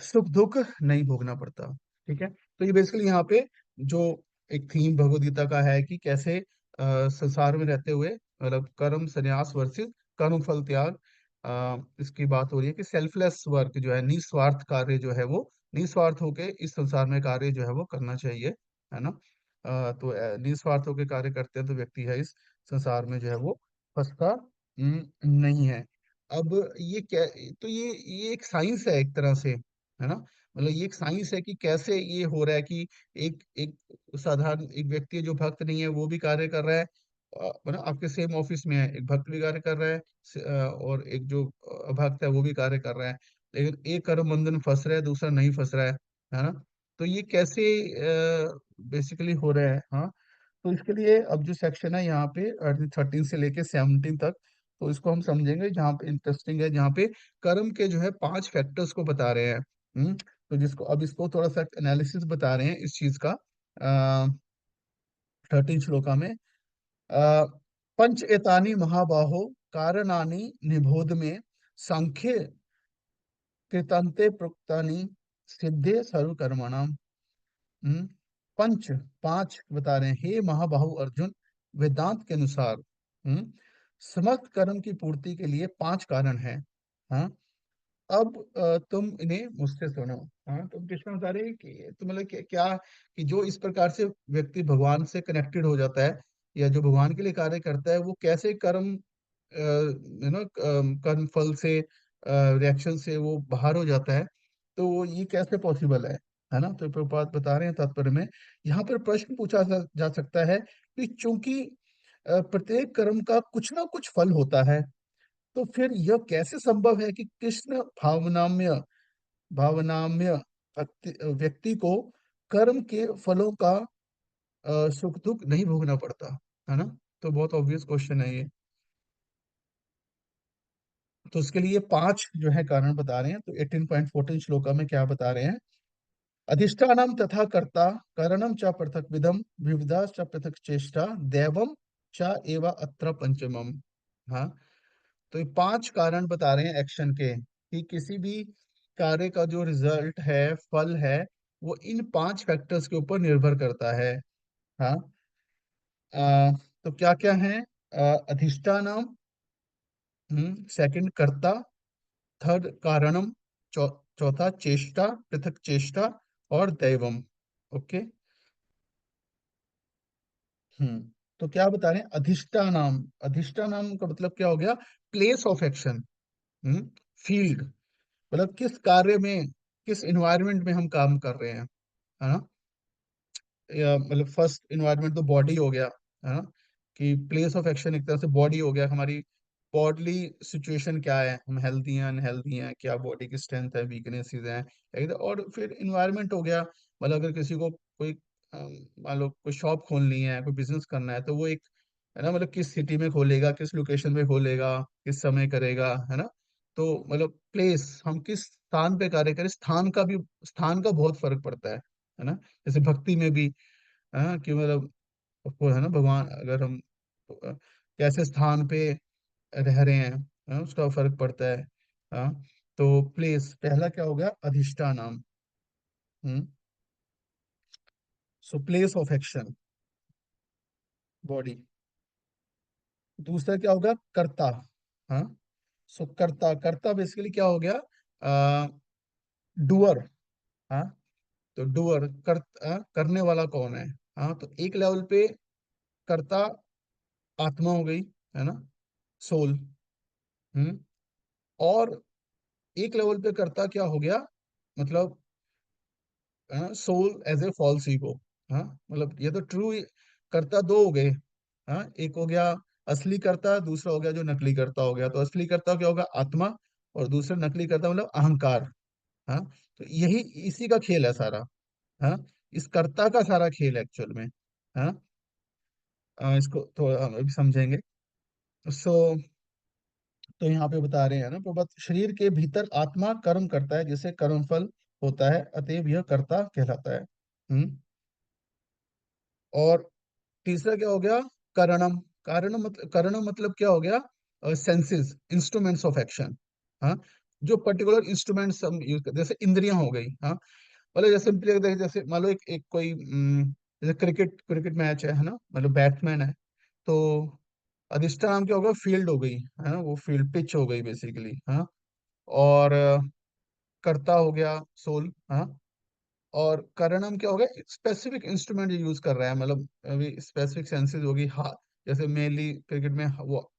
Speaker 1: सुख दुख नहीं भोगना पड़ता। ठीक है। तो ये बेसिकली यहाँ पे जो एक थीम भगवद गीता का है कि कैसे संसार में रहते हुए मतलब कर्म संन्यास वर्सेस कर्म फल त्याग, इसकी बात हो रही है कि सेल्फलेस वर्क जो है, निस्वार्थ कार्य जो है वो, निस्वार्थ होके इस संसार में कार्य जो है वो करना चाहिए, है ना। तो निस्वार्थ होके कार्य करते हैं तो व्यक्ति है इस संसार में जो है वो फंसता नहीं है। अब ये क्या, तो ये एक साइंस है एक तरह से, है ना। मतलब ये एक साइंस है कि कैसे ये हो रहा है कि एक एक साधारण एक व्यक्ति है जो भक्त नहीं है वो भी कार्य कर रहा है, मतलब आपके सेम ऑफिस में है एक भक्त भी कार्य कर रहा है, और एक जो अभक्त है वो भी कार्य कर रहा है, लेकिन एक कर्म बंधन में फंस रहा है, दूसरा नहीं फंस रहा है ना। तो ये कैसे बेसिकली हो रहा है, हाँ। तो इसके लिए अब जो सेक्शन है यहाँ पे 13 से लेके 17 तक, तो इसको हम समझेंगे, जहाँ पे इंटरेस्टिंग है, जहाँ पे कर्म के जो है 5 फैक्टर्स को बता रहे हैं। तो जिसको अब इसको थोड़ा सा एनालिसिस बता रहे हैं इस चीज का, 13 श्लोका में। पंच एतानी महाबाहो कारणानि निबोध में सांख्य कृतांते प्रोक्तानि सिद्धे सर्व कर्मणाम। हम्म, पंच, 5 बता रहे हैं, हे महाबाहु अर्जुन, वेदांत के अनुसार समस्त कर्म की पूर्ति के लिए 5 कारण हैं, हाँ। अब तुम इन्हें मुझसे सुनो। हाँ, तुम कृष्ण बता रहे हैं कि तो मतलब क्या कि जो इस प्रकार से व्यक्ति भगवान से कनेक्टेड हो जाता है या जो भगवान के लिए कार्य करता है, वो कैसे कर्म कर्म फल से, रिएक्शन से वो बाहर हो जाता है। तो वो ये कैसे पॉसिबल है ना। तो प्रभुपाद बता रहे हैं तात्पर्य में, यहाँ पर प्रश्न पूछा जा सकता है कि चूंकि प्रत्येक कर्म का कुछ ना कुछ फल होता है, तो फिर यह कैसे संभव है कि कृष्ण भावनाम्य भावनाम्य व्यक्ति को कर्म के फलों का सुख दुख नहीं भोगना पड़ता, है ना। तो बहुत ऑब्वियस क्वेश्चन है ये। तो उसके लिए पांच जो है कारण बता रहे हैं। तो 18.14 श्लोका में क्या बता रहे हैं? अधिष्ठानम तथा कर्ता कारणम च पृथक विधम विविधा च पृथक चेष्टा दैवम च एवा अत्र पंचमम। हाँ, तो ये पांच कारण बता रहे हैं एक्शन के, कि किसी भी कार्य का जो रिजल्ट है, फल है, वो इन पांच फैक्टर्स के ऊपर निर्भर करता है। हाँ। तो क्या क्या है? अधिष्ठानम, सेकंड कर्ता, थर्ड कारणम, चौथा चेष्टा, पृथक चेष्टा, और दैवम। ओके। हम्म। तो क्या बता रहे हैं? अधिष्ठानाम, अधिष्ठानाम का मतलब क्या हो गया? Place of action. फील्ड, मतलब किस कार्य में, किस इन्वायरमेंट में हम काम कर रहे हैं, है ना। या मतलब फर्स्ट इन्वायरमेंट तो बॉडी हो गया, है ना, कि प्लेस ऑफ एक्शन एक तरह से बॉडी हो गया, हमारी बॉडली सिचुएशन क्या है, हम हेल्दी हैं अनहेल्दी हैं, क्या बॉडी की स्ट्रेंथ है, वीकनेसेस हैं, और फिर इन्वायरमेंट हो गया, मतलब अगर किसी को कोई मान लो कोई शॉप खोलनी है, कोई बिजनेस करना है, तो वो एक, है ना, मतलब किस सिटी में खोलेगा, किस लोकेशन में खोलेगा, किस समय करेगा, है ना। तो मतलब प्लेस, हम किस स्थान पे कार्य करें, स्थान का भी, स्थान का बहुत फर्क पड़ता है ना। जैसे भक्ति में भी, हाँ, कि मतलब वो है ना, भगवान अगर हम कैसे स्थान पे रह रहे हैं, हाँ, उसका फर्क पड़ता है। हाँ। तो प्लेस पहला क्या हो गया? अधिष्ठानम। Hmm. So place of action, body. दूसरा क्या होगा? कर्ता। हाँ। सो कर्ता, कर्ता बेसिकली क्या हो गया? डूअर। हाँ। तो डूअर करने वाला कौन है? हाँ, तो एक लेवल पे कर्ता आत्मा हो गई, है ना, सोल। हम्म। और एक लेवल पे कर्ता क्या हो गया? मतलब soul as a false ego. हाँ, मतलब ये तो ट्रू कर्ता दो हो गए। हाँ, एक हो गया असली कर्ता, दूसरा हो गया जो नकली कर्ता हो गया। तो असली कर्ता क्या होगा? आत्मा। और दूसरा नकली कर्ता मतलब अहंकार। हाँ। तो यही, इसी का खेल है सारा। हाँ, इस कर्ता का सारा खेल है एक्चुअल में। हाँ। इसको थोड़ा हम अभी समझेंगे। सो तो यहाँ पे बता रहे हैं ना प्रभात, शरीर के भीतर आत्मा कर्म करता है, जिसे कर्म फल होता है, अतएव यह कर्ता कहलाता है। और तीसरा क्या हो गया? करणम। करणम मतलब क्या हो गया? Senses, instruments of action. हाँ, जो पर्टिकुलर इंस्ट्रूमेंट्स हम यूज करते हैं, जैसे इंद्रियां हो गई। हाँ, मतलब जैसे सिंपली देखिए, जैसे मान लो एक कोई जैसे क्रिकेट क्रिकेट मैच है ना, मतलब बैट्समैन है, तो अधिष्ठान क्या होगा? फील्ड हो गई, है ना, वो फील्ड पिच हो गई बेसिकली। हाँ। और कर्ता हो गया सोल। हाँ। और करणम क्या हो गया? स्पेसिफिक इंस्ट्रूमेंट यूज कर रहा है, मतलब अभी स्पेसिफिक सेंसेस होगी, हाथ। जैसे मेनली क्रिकेट में वो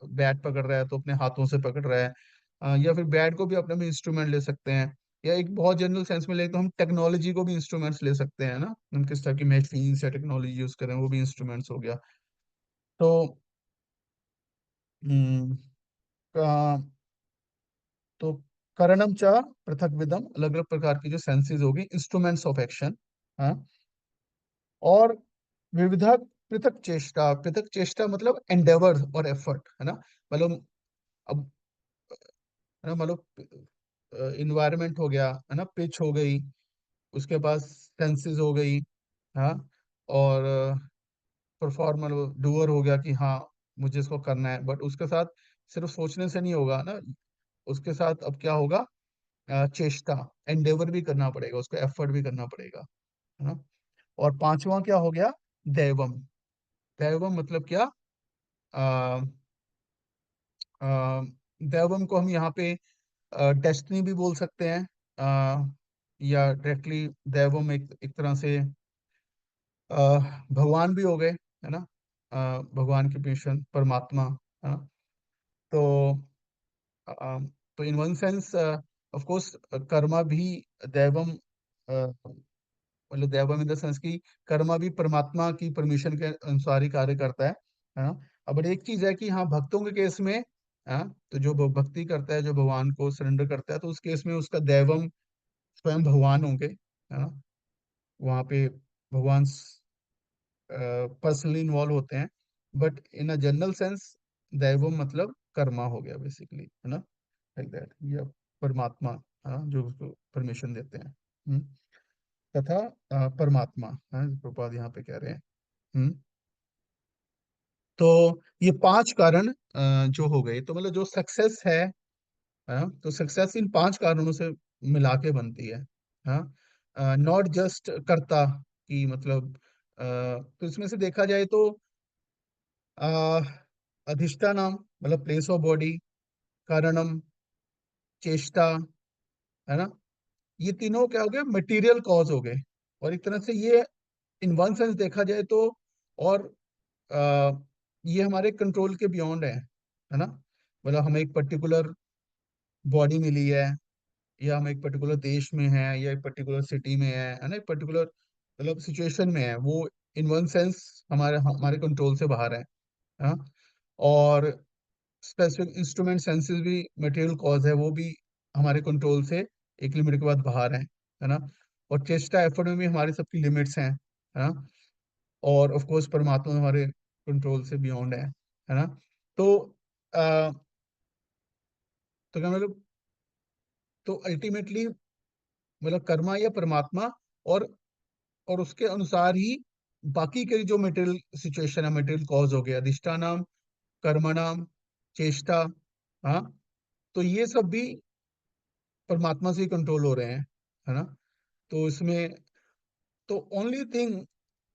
Speaker 1: बैट पकड़ रहा है तो अपने हाथों से पकड़ रहा है। या फिर बैट को भी अपने में इंस्ट्रूमेंट ले सकते हैं। या एक बहुत जनरल सेंस में ले तो हम टेक्नोलॉजी को भी इंस्ट्रूमेंट्स ले सकते हैं ना, हम किस तरह की मशीन या टेक्नोलॉजी यूज करें, वो भी इंस्ट्रूमेंट्स हो गया। तो हम्म, तो करणम च पृथक विदम, अलग अलग प्रकार की जो सेंसेस होगी, इंस्ट्रूमेंट्स ऑफ एक्शन। हाँ। और विविधा पृथक चेष्टा, पृथक चेष्टा मतलब एंडेवर और एफर्ट, है ना। मतलब अब, है ना, मतलब इन्वायरमेंट हो गया, है ना, पिच हो गई, उसके पास सेंसेस हो गई। हाँ। और परफॉर्मर, डूअर हो गया कि हाँ मुझे इसको करना है, बट उसके साथ सिर्फ सोचने से नहीं होगा ना, उसके साथ अब क्या होगा? चेष्टा, एंडेवर भी करना पड़ेगा, उसको एफर्ट भी करना पड़ेगा, है ना। और पांचवा क्या हो गया? दैवम। दैवम मतलब क्या? आ, आ, दैवम को हम यहाँ पे डेस्टिनी भी बोल सकते हैं, या डायरेक्टली दैवम एक तरह से भगवान भी हो गए, है ना। भगवान की मिशन, परमात्मा, है ना। तो अ, तो in one sense of course Karma भी दैवम, मतलब दैवम इन द सेंस की कर्मा भी परमात्मा की परमिशन के अनुसार ही कार्य करता है ना। अब एक चीज है कि हाँ, भक्तों के केस में, हाँ, तो जो भक्ति करता है, जो भगवान को सरेंडर करता है, तो उस केस में उसका दैवम स्वयं भगवान होंगे, है ना। वहाँ पे भगवान पर्सनली इन्वॉल्व होते हैं, but in a general sense दैवम मतलब कर्मा हो गया बेसिकली, है ना, लाइक दैट, या परमात्मा, हाँ, जो उसको परमिशन देते हैं। हम्म, तथा परमात्मा, हाँ, प्रभुपाद यहाँ पे कह रहे हैं। हम्म, तो ये पांच कारण जो हो गए, तो मतलब जो सक्सेस है, हाँ, तो सक्सेस इन पांच कारणों से मिला के बनती है। हाँ, नॉट जस्ट कर्ता की मतलब, तो इसमें से देखा जाए तो अधिष्ठानम मतलब प्लेस ऑफ बॉडी, कारणम चेष्टा, है ना, ये तीनों क्या हो गए, मटेरियल कॉज हो गए। और एक तरह से ये इन वन सेंस देखा जाए तो, और आ, ये हमारे कंट्रोल के बियॉन्ड है ना, मतलब हमें एक पर्टिकुलर बॉडी मिली है, हम एक पर्टिकुलर देश में हैं, या एक पर्टिकुलर सिटी में है ना, एक पर्टिकुलर मतलब सिचुएशन में है, वो इन वन सेंस हमारे हमारे कंट्रोल से बाहर है। और स्पेसिफिक इंस्ट्रूमेंट सेंसेस भी मटेरियल कॉज है, वो भी हमारे कंट्रोल से एक लिमिट के बाद बाहर है ना। और चेष्टा एफर्ट में भी हमारी सबकी लिमिट्स हैं, है ना। और ऑफ कोर्स परमात्मा हमारे कंट्रोल से बियॉन्ड है ना। तो आ, तो क्या मतलब, तो अल्टीमेटली मतलब कर्मा या परमात्मा, और और उसके अनुसार ही बाकी के जो मटेरियल सिचुएशन है, मटेरियल कॉज हो गया, अधिष्ठानाम, कर्मणाम, चेष्टा, हाँ, तो ये सब भी परमात्मा से ही कंट्रोल हो रहे हैं, है ना। तो इसमें तो ओनली थिंग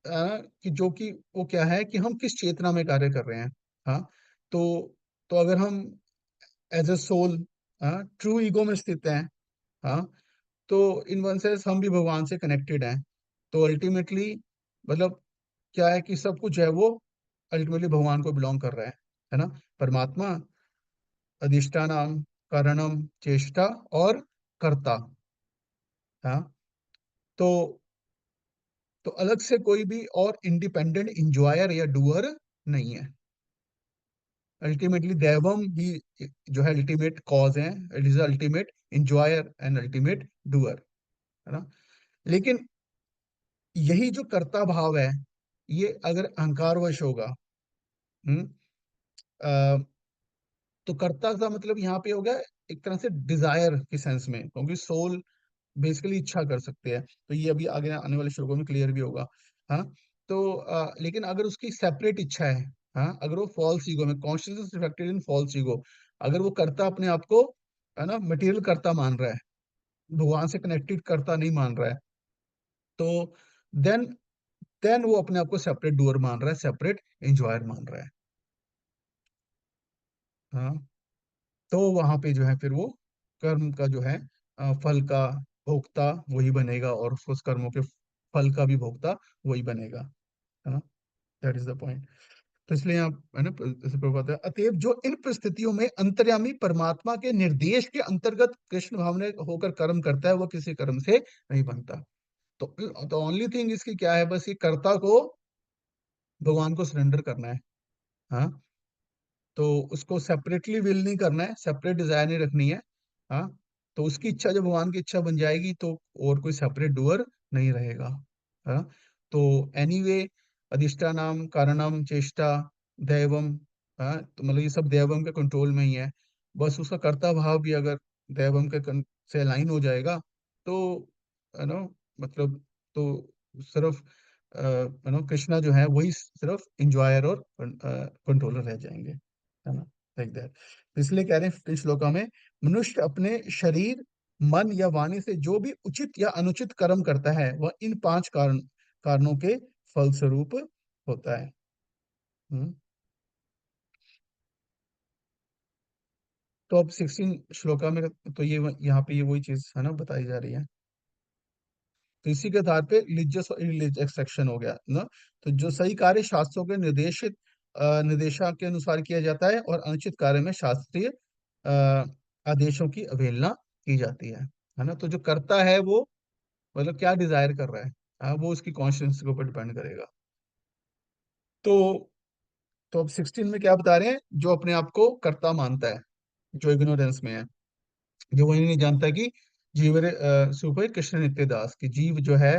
Speaker 1: कि जो कि वो क्या है कि हम किस चेतना में कार्य कर रहे हैं। हाँ, तो तो अगर हम as a soul true ego में स्थित हैं, हाँ, तो इन वन सेंस हम भी भगवान से कनेक्टेड हैं। तो अल्टीमेटली मतलब क्या है कि सब कुछ है वो अल्टीमेटली भगवान को बिलोंग कर रहा है ना। परमात्मा, अधिष्ठानम, कारणम, चेष्टा और कर्ता, हाँ। तो तो अलग से कोई भी और इंडिपेंडेंट इंजॉयर या डूअर नहीं है। अल्टीमेटली दैवम ही जो है अल्टीमेट कॉज है, it is ultimate enjoyer and ultimate doer, है ना। लेकिन यही जो कर्ता भाव है, ये अगर अहंकारवश होगा, हम्म, तो कर्ता का मतलब यहाँ पे हो गया एक तरह से डिजायर के सेंस में, क्योंकि सोल बेसिकली इच्छा कर सकते हैं, तो ये अभी आगे आने वाले श्लोकों में क्लियर भी होगा। हाँ, तो लेकिन अगर उसकी सेपरेट इच्छा है, हाँ, अगर वो फॉल्स ईगो में, consciousness reflected in false ego, अगर वो कर्ता अपने आप को, है ना, मटेरियल कर्ता मान रहा है, भगवान से कनेक्टेड कर्ता नहीं मान रहा है, तो देन देन वो अपने आप को सेपरेट डूअर मान रहा है, सेपरेट एंजॉयर मान रहा है। हाँ, तो वहां पे जो है फिर वो कर्म का जो है फल का भोक्ता वही बनेगा, और उस कर्मों के फल का भी भोक्ता वही बनेगा, है ना। That is the point. तो इसलिए आप, है ना, जैसे प्रभुपाद है, अतएव जो इन परिस्थितियों में अंतर्यामी परमात्मा के निर्देश के अंतर्गत कृष्ण भाव में होकर कर्म करता है, वो किसी कर्म से नहीं बनता। तो ओनली थिंग इसकी क्या है, बस ये कर्ता को भगवान को सरेंडर करना है। हाँ, तो उसको सेपरेटली विल नहीं करना है, सेपरेट डिजायर नहीं रखनी है। हाँ, तो उसकी इच्छा जब भगवान की इच्छा बन जाएगी, तो और कोई सेपरेट डूअर नहीं रहेगा। हाँ, तो एनीवे, अधिष्ठानाम, कारणम, चेष्टा, दैवम, हाँ, तो मतलब ये सब दैवम के कंट्रोल में ही है। बस उसका कर्ता भाव भी अगर दैवम के से अलाइन हो जाएगा, तो है ना, मतलब तो सिर्फ कृष्णा जो है वही सिर्फ इंजॉयर और कंट्रोलर रह जाएंगे, है ना, लाइक दैट। इसलिए कह रहे हैं 15 श्लोका में, मनुष्य अपने शरीर, मन या वाणी से जो भी उचित या अनुचित कर्म करता है, वह इन पांच कारणों के फलस्वरूप होता है। हम्म, तो अब 16 श्लोका में, तो ये यहाँ पे ये वही चीज है ना बताई जा रही है। तो इसी के आधार पे रिलीजियस और इरिलीजियस सेक्शन हो गया ना। तो जो सही कार्य शास्त्रों के निर्देशित निर्देशा के अनुसार किया जाता है, और अनुचित कार्य में शास्त्रीय अ, आदेशों की अवहेलना की जाती है ना। तो जो करता है वो मतलब क्या डिजायर कर रहा है, वो उसकी कॉन्शियस के ऊपर डिपेंड करेगा। तो तो अब 16 में क्या बता रहे हैं, जो अपने आप को कर्ता मानता है, जो इग्नोरेंस में है, जो वही नहीं जानता कि जीव रे सुपर कृष्ण नित्य दास, की जीव जो है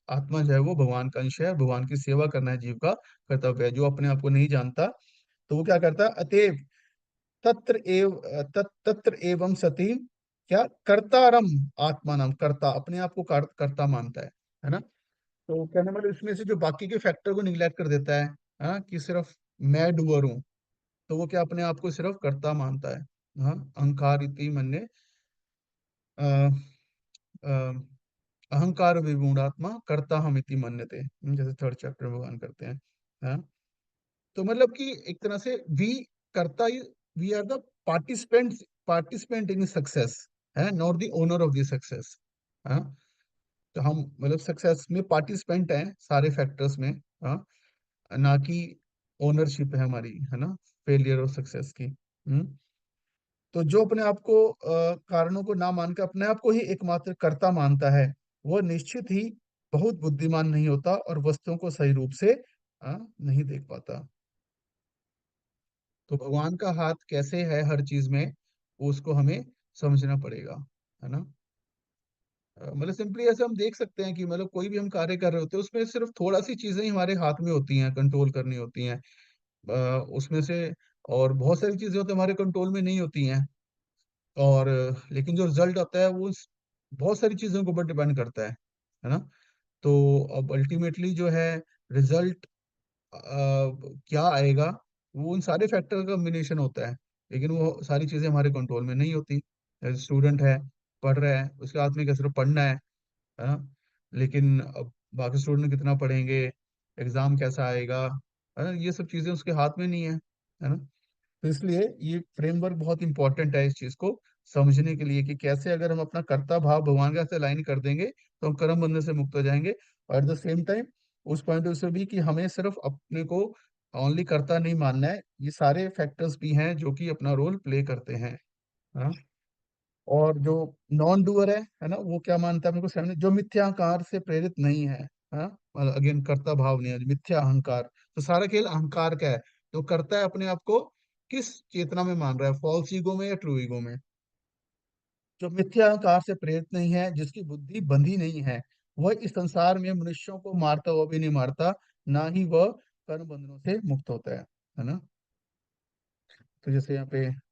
Speaker 1: आत्मा जो है वो भगवान का अंश है, भगवान की सेवा करना है जीव का कर्तव्य है। जो अपने आप को नहीं जानता तो वो क्या करता है, अतएव तत्र एवं सती क्या कर्तारम आत्मानम, कर्ता अपने आप को कर्ता मानता है ना। तो कहने वाले इसमें से जो बाकी के फैक्टर को निगलेक्ट कर देता है, हाँ, कि सिर्फ मैं डूअर हूँ, तो वो क्या अपने आप को सिर्फ कर्ता मानता है। हाँ, अहंकार इति मन्य अहंकार विमूढ़ात्मा कर्ता हम इति मन्यते, जैसे थर्ड चैप्टर में भगवान करते हैं। हाँ, तो मतलब कि एक तरह से we karta, we are the participant in success, है not the owner of the success. हाँ, तो हम मतलब सक्सेस में पार्टिसिपेंट हैं सारे फैक्टर्स में। हाँ, ना कि ओनरशिप है हमारी, है ना, फेलियर और सक्सेस की। तो जो अपने आप को कारणों को ना मानकर अपने आप को ही एकमात्र कर्ता मानता है, वह निश्चित ही बहुत बुद्धिमान नहीं होता और वस्तुओं को सही रूप से नहीं देख पाता। तो भगवान का हाथ कैसे है हर चीज में, वो उसको हमें समझना पड़ेगा, है ना। मतलब सिंपली ऐसे हम देख सकते हैं कि मतलब कोई भी हम कार्य कर रहे होते हैं उसमें सिर्फ थोड़ा सी चीजें ही हमारे हाथ में होती हैं, कंट्रोल करनी होती हैं उसमें से। और बहुत सारी चीजें होती हैं हमारे कंट्रोल में नहीं होती हैं। और लेकिन जो रिजल्ट आता है वो बहुत सारी चीजों के ऊपर डिपेंड करता है ना। तो अब अल्टीमेटली जो है रिजल्ट क्या आएगा, वो उन सारे फैक्टर का कॉम्बिनेशन होता है। लेकिन वो सारी चीजें हमारे कंट्रोल में नहीं होती। स्टूडेंट है, पढ़ रहा है, उसके हाथ में क्या सिर्फ पढ़ना है ना। लेकिन अब बाकी स्टूडेंट कितना पढ़ेंगे, एग्जाम कैसा आएगा, है ना, ये सब चीजें उसके हाथ में नहीं है ना। तो इसलिए ये फ्रेमवर्क बहुत इंपॉर्टेंट है इस चीज को समझने के लिए कि कैसे अगर हम अपना कर्ता भाव भगवान के साथ अलाइन कर देंगे तो हम कर्म बंधन से मुक्त हो जाएंगे। और एट द सेम टाइम उस पॉइंट ऑफ व्यू से भी कि हमें सिर्फ अपने को ओनली कर्ता नहीं मानना है, ये सारे फैक्टर्स भी हैं जो कि अपना रोल प्ले करते हैं। हाँ? और जो नॉन डूअर है ना, वो क्या मानता है अपने को सामने, जो मिथ्या अहंकार से प्रेरित नहीं है। हाँ, अगेन कर्ता भाव नहीं है, मिथ्या अहंकार, तो सारा खेल अहंकार का है। तो करता है अपने आप को किस चेतना में मान रहा है, फॉल्स ईगो में या ट्रू ईगो में। जो मिथ्या अहंकार से प्रेरित नहीं है, जिसकी बुद्धि बंधी नहीं है, वह इस संसार में मनुष्यों को मारता हुआ भी नहीं मारता, ना ही वह कर्म बंधनों से मुक्त होता है ना। तो जैसे यहाँ पे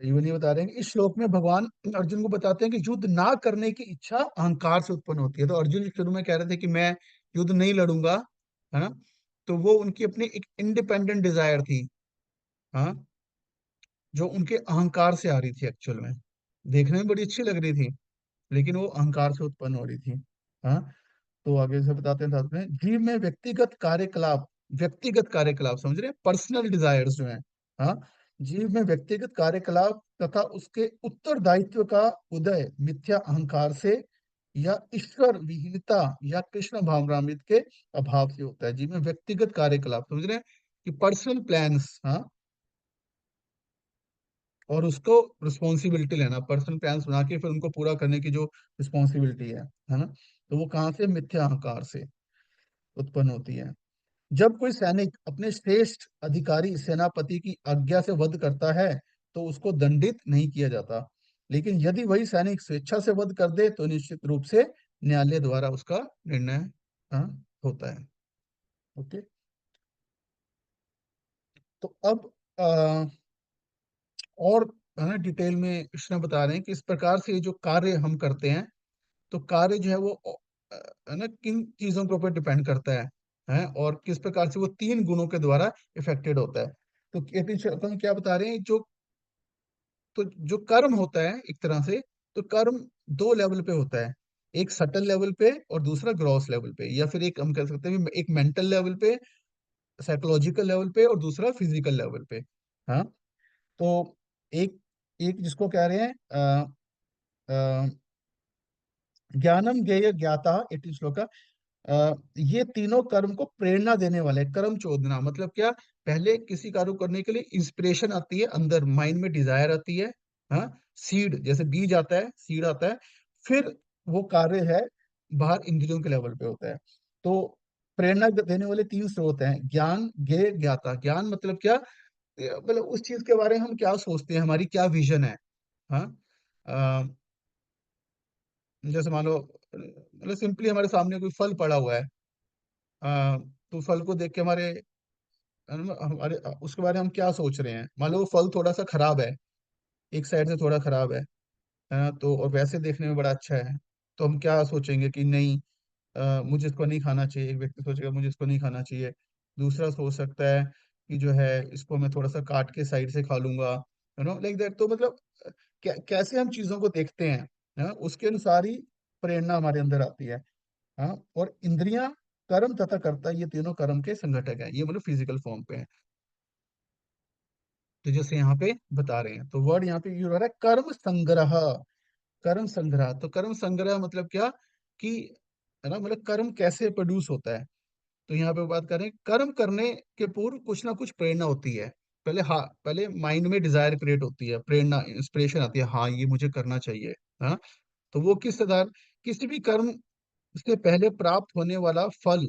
Speaker 1: इवन ये बता रहे हैं कि इस श्लोक में भगवान अर्जुन को बताते हैं कि युद्ध ना करने की इच्छा अहंकार से उत्पन्न होती है। तो अर्जुन शुरू में कह रहे थे कि मैं युद्ध नहीं लड़ूंगा, है ना। तो वो उनकी अपनी एक इंडिपेंडेंट डिजायर थी, हाँ, जो उनके अहंकार से आ रही थी एक्चुअल में। देखने में बड़ी अच्छी लग रही थी, लेकिन वो अहंकार से उत्पन्न हो रही थी। हाँ, तो आगे से बताते हैं साथ में, जीव में व्यक्तिगत कार्यकलाप समझ रहे हैं, पर्सनल डिजायर्स जो हैं। हाँ, जीव में व्यक्तिगत कार्यकलाप तथा उसके उत्तरदायित्व का उदय मिथ्या अहंकार से या ईश्वर विहीनता या कृष्ण भावनामृत के अभाव से होता है। जीव में व्यक्तिगत कार्यकलाप समझ रहे हैं कि पर्सनल प्लान्स, हाँ, और उसको रिस्पॉन्सिबिलिटी लेना, पर्सनल प्लान्स बना के फिर उनको पूरा करने की जो रिस्पॉन्सिबिलिटी है ना। तो वो कहाँ से, मिथ्या अहंकार से उत्पन्न होती है। जब कोई सैनिक अपने श्रेष्ठ अधिकारी सेनापति की आज्ञा से वध करता है तो उसको दंडित नहीं किया जाता। लेकिन यदि वही सैनिक स्वेच्छा से वध कर दे तो निश्चित रूप से न्यायालय द्वारा उसका निर्णय हाँ, होता है। ओके। तो अब आ, और है ना डिटेल में कृष्ण बता रहे हैं कि इस प्रकार से ये जो कार्य हम करते हैं, तो कार्य जो है वो है ना किन चीजों के ऊपर डिपेंड करता है और किस प्रकार से वो तीन गुणों के द्वारा इफेक्टेड होता है। तो अपन क्या बता रहे हैं, जो तो जो कर्म होता है एक तरह से, तो कर्म दो लेवल पे होता है, एक सटल लेवल पे और दूसरा ग्रॉस लेवल पे, या फिर एक हम कह सकते हैं कि एक मेंटल लेवल पे, साइकोलॉजिकल लेवल पे, और दूसरा फिजिकल लेवल पे। हाँ, तो एक एक जिसको कह रहे हैं ज्ञानम ज्ञेय ज्ञाता, 18 श्लोक। ये तीनों कर्म को प्रेरणा देने वाले, कर्म चोदना मतलब क्या, पहले किसी कार्य को करने के लिए इंस्पिरेशन आती है, अंदर माइंड में डिजायर आती है। हाँ, सीड जैसे बीज आता है, सीड आता है, फिर वो कार्य है बाहर इंद्रियों के लेवल पे होता है। तो प्रेरणा देने वाले तीन स्रोत हैं, ज्ञान ज्ञेय ज्ञाता। ज्ञान मतलब क्या, मतलब उस चीज के बारे में हम क्या सोचते हैं, हमारी क्या विजन है। हाँ, जैसे मान लो, मतलब सिंपली हमारे सामने कोई फल पड़ा हुआ है, तो फल को देख के हमारे उसके बारे में हम क्या सोच रहे हैं? मान लो वो फल थोड़ा सा खराब है, एक साइड से थोड़ा खराब है ना, तो और वैसे देखने में बड़ा अच्छा है, तो हम क्या सोचेंगे कि नहीं, मुझे इसको नहीं खाना चाहिए। एक व्यक्ति सोचेगा मुझे इसको नहीं खाना चाहिए। दूसरा सोच सकता है कि जो है इसको मैं थोड़ा सा काट के साइड से खा लूंगा, लाइक दैट। तो मतलब कैसे हम चीजों को देखते हैं, उसके अनुसार ही प्रेरणा हमारे अंदर आती है। हाँ, और इंद्रियां, कर्म तथा कर्ता, ये तीनों कर्म के संघटक हैं, ये मतलब फिजिकल फॉर्म पे है। तो जैसे यहाँ पे बता रहे हैं, तो वर्ड यहाँ पे यूज हो रहा है कर्म संग्रह। कर्म संग्रह, तो कर्म संग्रह मतलब क्या कि, है ना, मतलब कर्म कैसे प्रोड्यूस होता है। तो यहाँ पे बात करें, कर्म करने के पूर्व कुछ ना कुछ प्रेरणा होती है। पहले माइंड में डिजायर क्रिएट होती है, प्रेरणा, इंस्पिरेशन आती है, हाँ ये मुझे करना चाहिए। हाँ, तो वो किस आधार, किसी भी कर्म से पहले प्राप्त होने वाला फल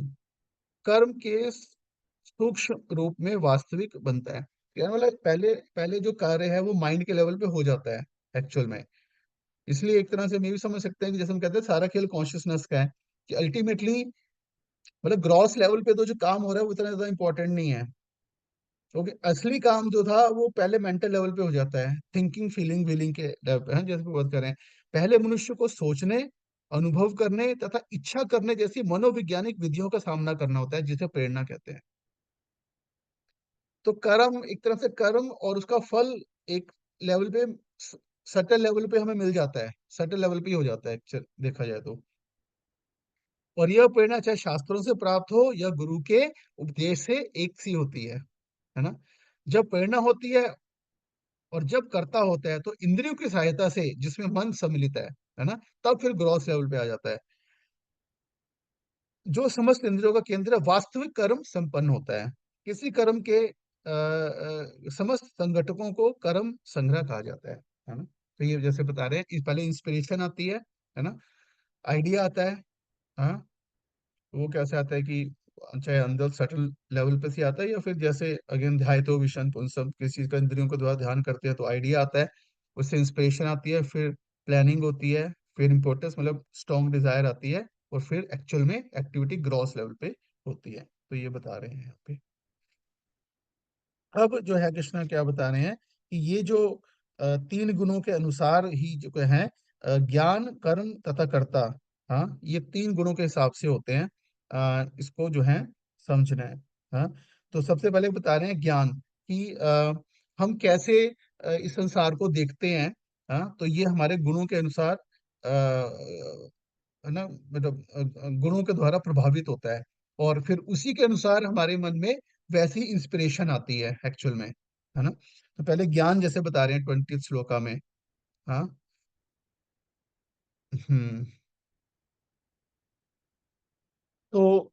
Speaker 1: कर्म के सूक्ष्म रूप में वास्तविक बनता है। यानी मतलब पहले पहले जो कार्य है वो माइंड के लेवल पे हो जाता है एक्चुअल में। इसलिए एक तरह से मैं भी समझ सकते हैं कि जैसे हम कहते हैं सारा खेल कॉन्शियसनेस का है, कि अल्टीमेटली मतलब ग्रॉस लेवल पे तो जो काम हो रहा है वो इतना ज्यादा इंपॉर्टेंट नहीं है, क्योंकि असली काम जो था वो पहले मेंटल लेवल पे हो जाता है, थिंकिंग फीलिंग विलिंग के लेवल पे, जैसे कि बात करें। पहले मनुष्य को सोचने, अनुभव करने तथा इच्छा करने जैसी मनोवैज्ञानिक विधियों का सामना करना होता है, जिसे प्रेरणा कहते हैं। तो कर्म एक तरफ से कर्म और उसका फल एक लेवल पे, सटल लेवल पे हमें मिल जाता है, सटल लेवल पे ही हो जाता है देखा जाए तो। और यह प्रेरणा चाहे शास्त्रों से प्राप्त हो या गुरु के उपदेश से, एक सी होती है ना। जब प्रेरणा होती है और जब कर्ता होता है, तो इंद्रियों की सहायता से, जिसमें मन सम्मिलित है ना, तब फिर ग्रॉस लेवल पे आ जाता है। जो समस्त इंद्रियों का केंद्र है, वास्तविक कर्म संपन्न होता है। किसी कर्म के समस्त संगठकों को कर्म संग्रह कहा जाता है ना। तो ये जैसे बता रहे हैं, पहले इंस्पिरेशन आती है ना, आइडिया आता है। हाँ, वो कैसे आता है कि चाहे अंदर सटल लेवल पे से आता है, या फिर जैसे अगेन ध्याय तो विशन पुंसम, किसी चीज का इंद्रियों के द्वारा ध्यान करते हैं तो आइडिया आता है, उससे इंस्पिरेशन आती है, फिर प्लानिंग होती है, फिर इम्पोर्टेंस मतलब स्ट्रॉन्ग डिजायर आती है, और फिर एक्चुअल में एक्टिविटी ग्रॉस लेवल पे होती है। तो ये बता रहे हैं यहाँ पे। अब जो है कृष्णा क्या बता रहे हैं कि ये जो तीन गुणों के अनुसार ही जो है, ज्ञान, कर्म तथा कर्ता, हाँ, ये तीन गुणों के हिसाब से होते हैं। इसको जो है समझना है। हाँ, तो सबसे पहले बता रहे हैं ज्ञान, कि हम कैसे इस संसार को देखते हैं। हाँ, तो ये हमारे गुणों के अनुसार है ना, मतलब गुणों के द्वारा प्रभावित होता है, और फिर उसी के अनुसार हमारे मन में वैसी इंस्पिरेशन आती है एक्चुअल में, है ना। तो पहले ज्ञान जैसे बता रहे हैं 20 श्लोका में। हाँ। हम्म। तो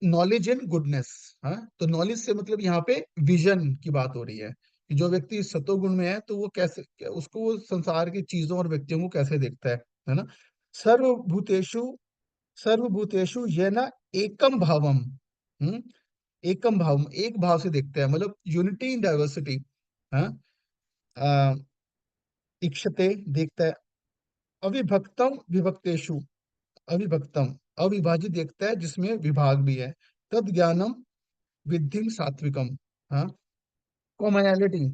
Speaker 1: नॉलेज एंड गुडनेस। हाँ, तो नॉलेज से मतलब यहाँ पे विजन की बात हो रही है, कि जो व्यक्ति सतोगुण में है तो वो कैसे, उसको वो संसार की चीजों और व्यक्तियों को कैसे देखता है ना। सर्वभूतेषु सर्वभूतेषु ये ना एकम भावम। हम्म, एकम भाव, एक भाव से देखते हैं, मतलब यूनिटी इन डाइवर्सिटी। हाँ, अ, इक्षते देखता है, अविभक्तम विभक्तेषु, अविभक्तम अविभाजित देखता है जिसमें विभाग भी है, तद ज्ञानम विद्धिम सात्विकम। हाँ, कॉमनैलिटी,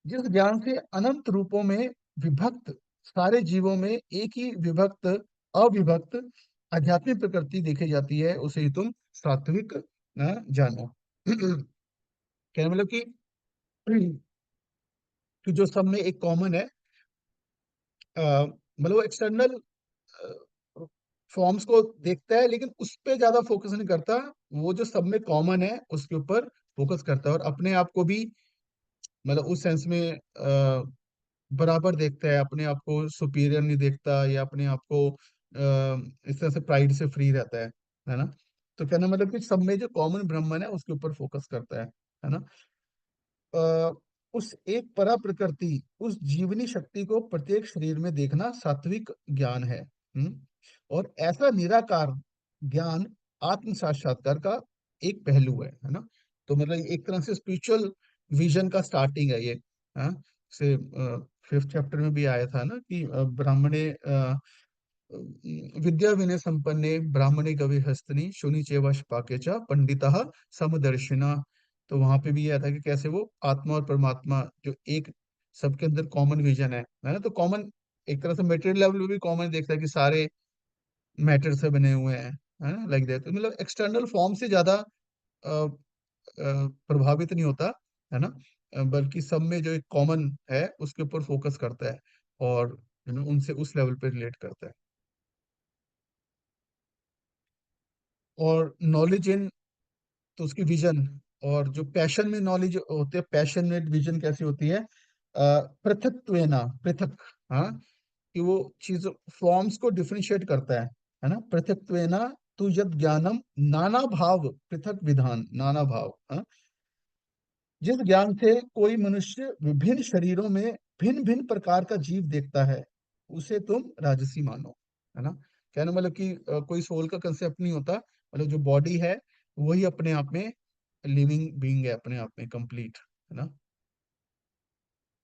Speaker 1: जिस ज्ञान से अनंत रूपों में विभक्त सारे जीवों में एक ही विभक्त, अविभक्त आध्यात्मिक प्रकृति देखी जाती है, उसे ही तुम सात्विक जानो। क्या मतलब कि जो सब में एक कॉमन है, मतलब एक्सटर्नल फॉर्म्स को देखता है, लेकिन उस पे ज्यादा फोकस नहीं करता। वो जो सब में कॉमन है उसके ऊपर फोकस करता है, और अपने आप को भी मतलब उस सेंस में बराबर देखता है, अपने आप को सुपीरियर नहीं देखता, या अपने आप को इस तरह से प्राइड से फ्री रहता है ना। तो कहना मतलब कि सब में जो कॉमन ब्रह्मन है उसके ऊपर फोकस करता है ना। अ, उस एक परा प्रकृति, उस जीवनी शक्ति को प्रत्येक शरीर में देखना सात्विक ज्ञान है। और ऐसा निराकार ज्ञान आत्म साक्षात्कार का एक पहलू है ना। तो मतलब एक तरह से स्पिरिचुअल विजन का स्टार्टिंग है ये। हाँ, से 5th चैप्टर में भी आया था ना कि ब्राह्मणे विद्या विनय संपन्ने ब्राह्मणे कवि हस्तनी शुनि चैव पाके च पंडिता समदर्शिना। तो वहां पे भी ये आता है कि कैसे वो आत्मा और परमात्मा जो एक सबके अंदर कॉमन विजन है ना। तो कॉमन एक तरह से मटेरियल लेवल पे भी कॉमन देखता है कि सारे मैटर से बने हुए हैं, है ना, लाइक दैट। तो मतलब एक्सटर्नल फॉर्म से ज्यादा प्रभावित नहीं होता, है ना। बल्कि सब में जो एक कॉमन है उसके ऊपर फोकस करता है, और उनसे उस लेवल पे रिलेट करता है। और नॉलेज इन, तो उसकी विजन, और जो पैशन में नॉलेज होते हैं, पैशन में विजन कैसी होती है, पृथक्त्वेना, पृथक, हाँ, कि वो चीज फॉर्म्स को डिफरेंशिएट करता है ना। पृथक्त्वेना तु यद ज्ञानम नाना भाव पृथक विधान, नाना भाव, हाँ? जिस ज्ञान से कोई मनुष्य विभिन्न शरीरों में भिन्न भिन्न प्रकार का जीव देखता है, उसे तुम राजसी मानो, है ना। कहने मतलब कि कोई सोल का कंसेप्ट नहीं होता, मतलब जो बॉडी है वही अपने आप में लिविंग बीइंग है, अपने आप में कंप्लीट, है ना।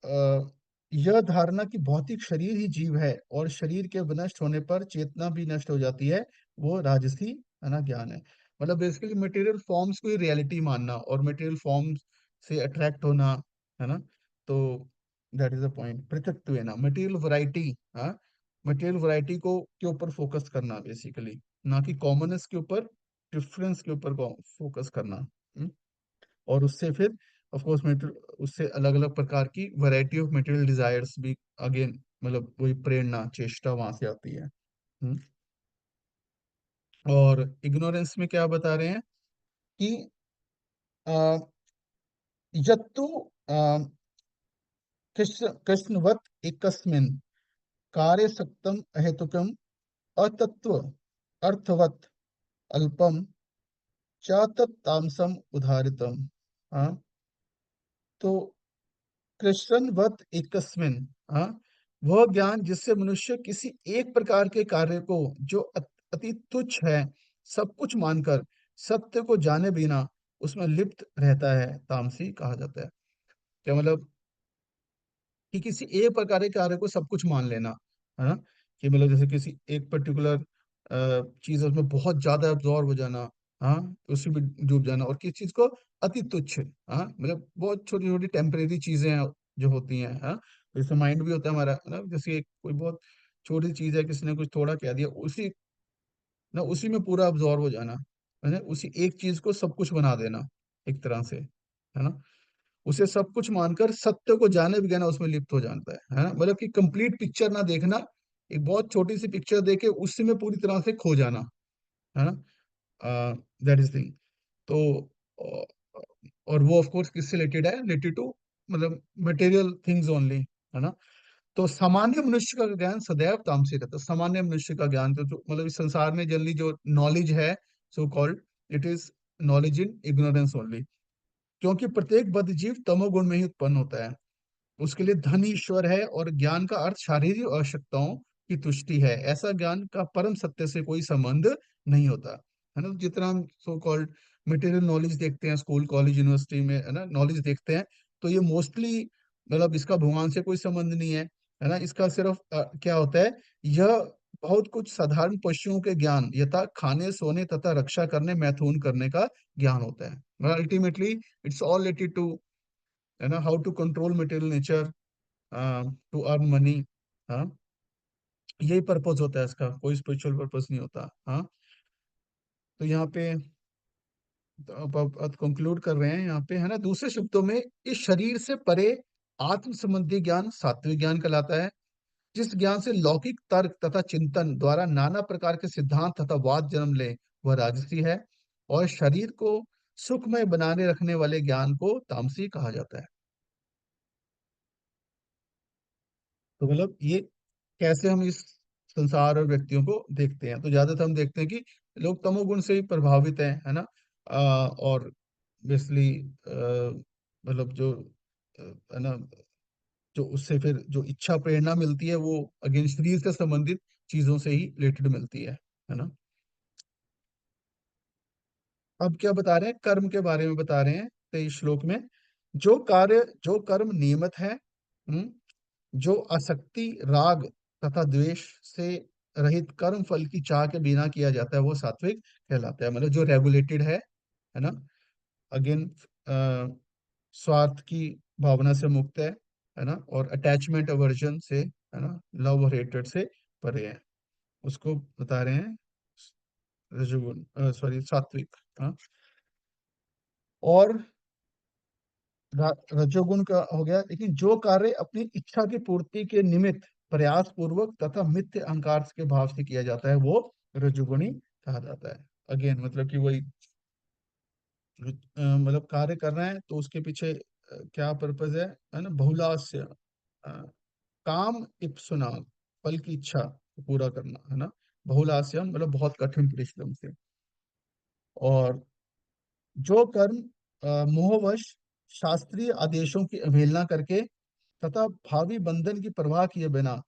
Speaker 1: अ, यह धारणा कि भौतिक शरीर ही जीव है और शरीर के नष्ट होने पर चेतना भी नष्ट हो जाती है, वो राजसी, है ना, ज्ञान है। मतलब बेसिकली मटेरियल फॉर्म्स को ही रियलिटी मानना और मटेरियल फॉर्म्स से अट्रैक्ट होना, है ना। तो दैट इज द पॉइंट, पृथक है ना, मटेरियल वैरायटी, हाँ, मटेरियल वैरायटी को के ऊपर फोकस करना बेसिकली, ना कि कॉमननेस के ऊपर, डिफरेंस के ऊपर फोकस करना। और उससे फिर ऑफ कोर्स उससे अलग अलग प्रकार की वैरायटी ऑफ मटेरियल डिजायर्स भी, अगेन मतलब वही प्रेरणा चेष्टा वहां से आती है। हम्म। और इग्नोरेंस में क्या बता रहे हैं कि अ, यत्तु कृष्ण कृष्णवत एकस्मिन कार्य सक्तम अहेतुकम अतत्व अर्थवत अल्पम च तत्तामसम उदाहरितम। हाँ, तो कृष्णवत एकस्मिन, हाँ, वह ज्ञान जिससे मनुष्य किसी एक प्रकार के कार्य को जो अति तुच्छ है सब कुछ मानकर सत्य को जाने बिना उसमें लिप्त रहता है, तामसी कहा जाता है। क्या मतलब कि किसी एक प्रकार के कार्य को सब कुछ मान लेना, है ना। कि मतलब जैसे किसी एक पर्टिकुलर चीज है, उसमें बहुत ज्यादा एब्जॉर्ब हो जाना, हाँ, उसी में डूब जाना, और किसी चीज को अति तुच्छ, हाँ, मतलब बहुत छोटी छोटी टेम्परेरी चीजें हैं जो होती हैं, हाँ। जैसे माइंड भी होता है हमारा, है ना, जैसे कोई बहुत छोटी चीज है, किसी ने कुछ थोड़ा कह दिया, उसी ना उसी में पूरा अब्जॉर्ब हो जाना, है ना, उसी एक चीज को सब कुछ बना देना एक तरह से, है ना। उसे सब कुछ मानकर सत्य को जाने बिना ना उसमें लिप्त हो जाता है ना। मतलब कि कंप्लीट पिक्चर ना देखना, एक बहुत छोटी सी पिक्चर देके उसी में पूरी तरह से खो जाना, है ना। That is thing. तो अ, और वो ऑफ कोर्स किससे रिलेटेड है, रिलेटेड टू मतलब मटेरियल थिंग्स ओनली, है ना। तो सामान्य मनुष्य का ज्ञान सदैव तामसिक रहता है। सामान्य मनुष्य का ज्ञान तो जो मतलब इस संसार में जनरली जो नॉलेज है, so called, it is knowledge in ignorance only. क्योंकि प्रत्येक बद्ध जीव तमोगुण में ही उत्पन्न होता है। उसके लिए धन ईश्वर है और ज्ञान का अर्थ शारीरिक आवश्यकताओं की तुष्टि है। ऐसा ज्ञान का परम सत्य से कोई संबंध नहीं होता, है ना। जितना हम सो कॉल्ड मटेरियल नॉलेज देखते हैं स्कूल कॉलेज यूनिवर्सिटी में, है ना, नॉलेज देखते हैं, तो ये मोस्टली मतलब इसका भगवान से कोई संबंध नहीं है ना। इसका सिर्फ क्या होता है, यह बहुत कुछ साधारण पशुओं के ज्ञान यथा खाने सोने तथा रक्षा करने मैथुन करने का ज्ञान होता है। Ultimately it's all related to, है ना, how to control material nature, to earn money, हाँ, यही पर्पज होता है इसका, कोई स्पिरिचुअल पर्पज नहीं होता, हाँ। तो यहाँ पे तो अब कंक्लूड कर रहे हैं यहाँ पे, है ना। दूसरे शब्दों में इस शरीर से परे आत्म संबंधी ज्ञान सात्विक ज्ञान कहलाता है। जिस ज्ञान से लौकिक तर्क तथा चिंतन द्वारा नाना प्रकार के सिद्धांत तथा वाद जन्म ले, वह राजसी है। और शरीर को सुखमय बनाने रखने वाले ज्ञान को तामसी कहा जाता है। तो मतलब ये कैसे हम इस संसार और व्यक्तियों को देखते हैं, तो ज्यादातर हम देखते हैं कि लोग तमोगुण से ही प्रभावित हैं, है ना। और बेसिकली मतलब जो है ना, जो उससे फिर जो इच्छा प्रेरणा मिलती है वो अगेन शरीर से संबंधित चीजों से ही रिलेटेड मिलती है ना। अब क्या बता रहे हैं, कर्म के बारे में बता रहे हैं 23 श्लोक में। जो कर्म नियमित है, जो आसक्ति राग तथा द्वेष से रहित कर्म फल की चाह के बिना किया जाता है वो सात्विक कहलाता है। मतलब जो रेगुलेटेड है ना। अगेन, स्वार्थ की भावना से मुक्त है ना, और अटैचमेंट अवर्जन से, है ना, लव और हेटरेड से परे है, उसको बता रहे हैं रजोगुण, सॉरी, सात्विक। हाँ। और रजोगुण का हो गया, लेकिन जो कार्य अपनी इच्छा की पूर्ति के निमित्त प्रयास पूर्वक तथा मिथ्य अहंकार के भाव से किया जाता है वो रजोगुणी कहा जाता है। अगेन मतलब कि वही, मतलब कार्य कर रहे हैं तो उसके पीछे क्या पर्पज है ना, बहुलास्य, अ, काम इप्सुना, फल की इच्छा को पूरा करना, है ना। बहुलास्यम मतलब बहुत कठिन परिश्रम से। और जो कर्म मोहवश शास्त्रीय आदेशों की अवहेलना करके तथा भावी बंधन की परवाह किए बिना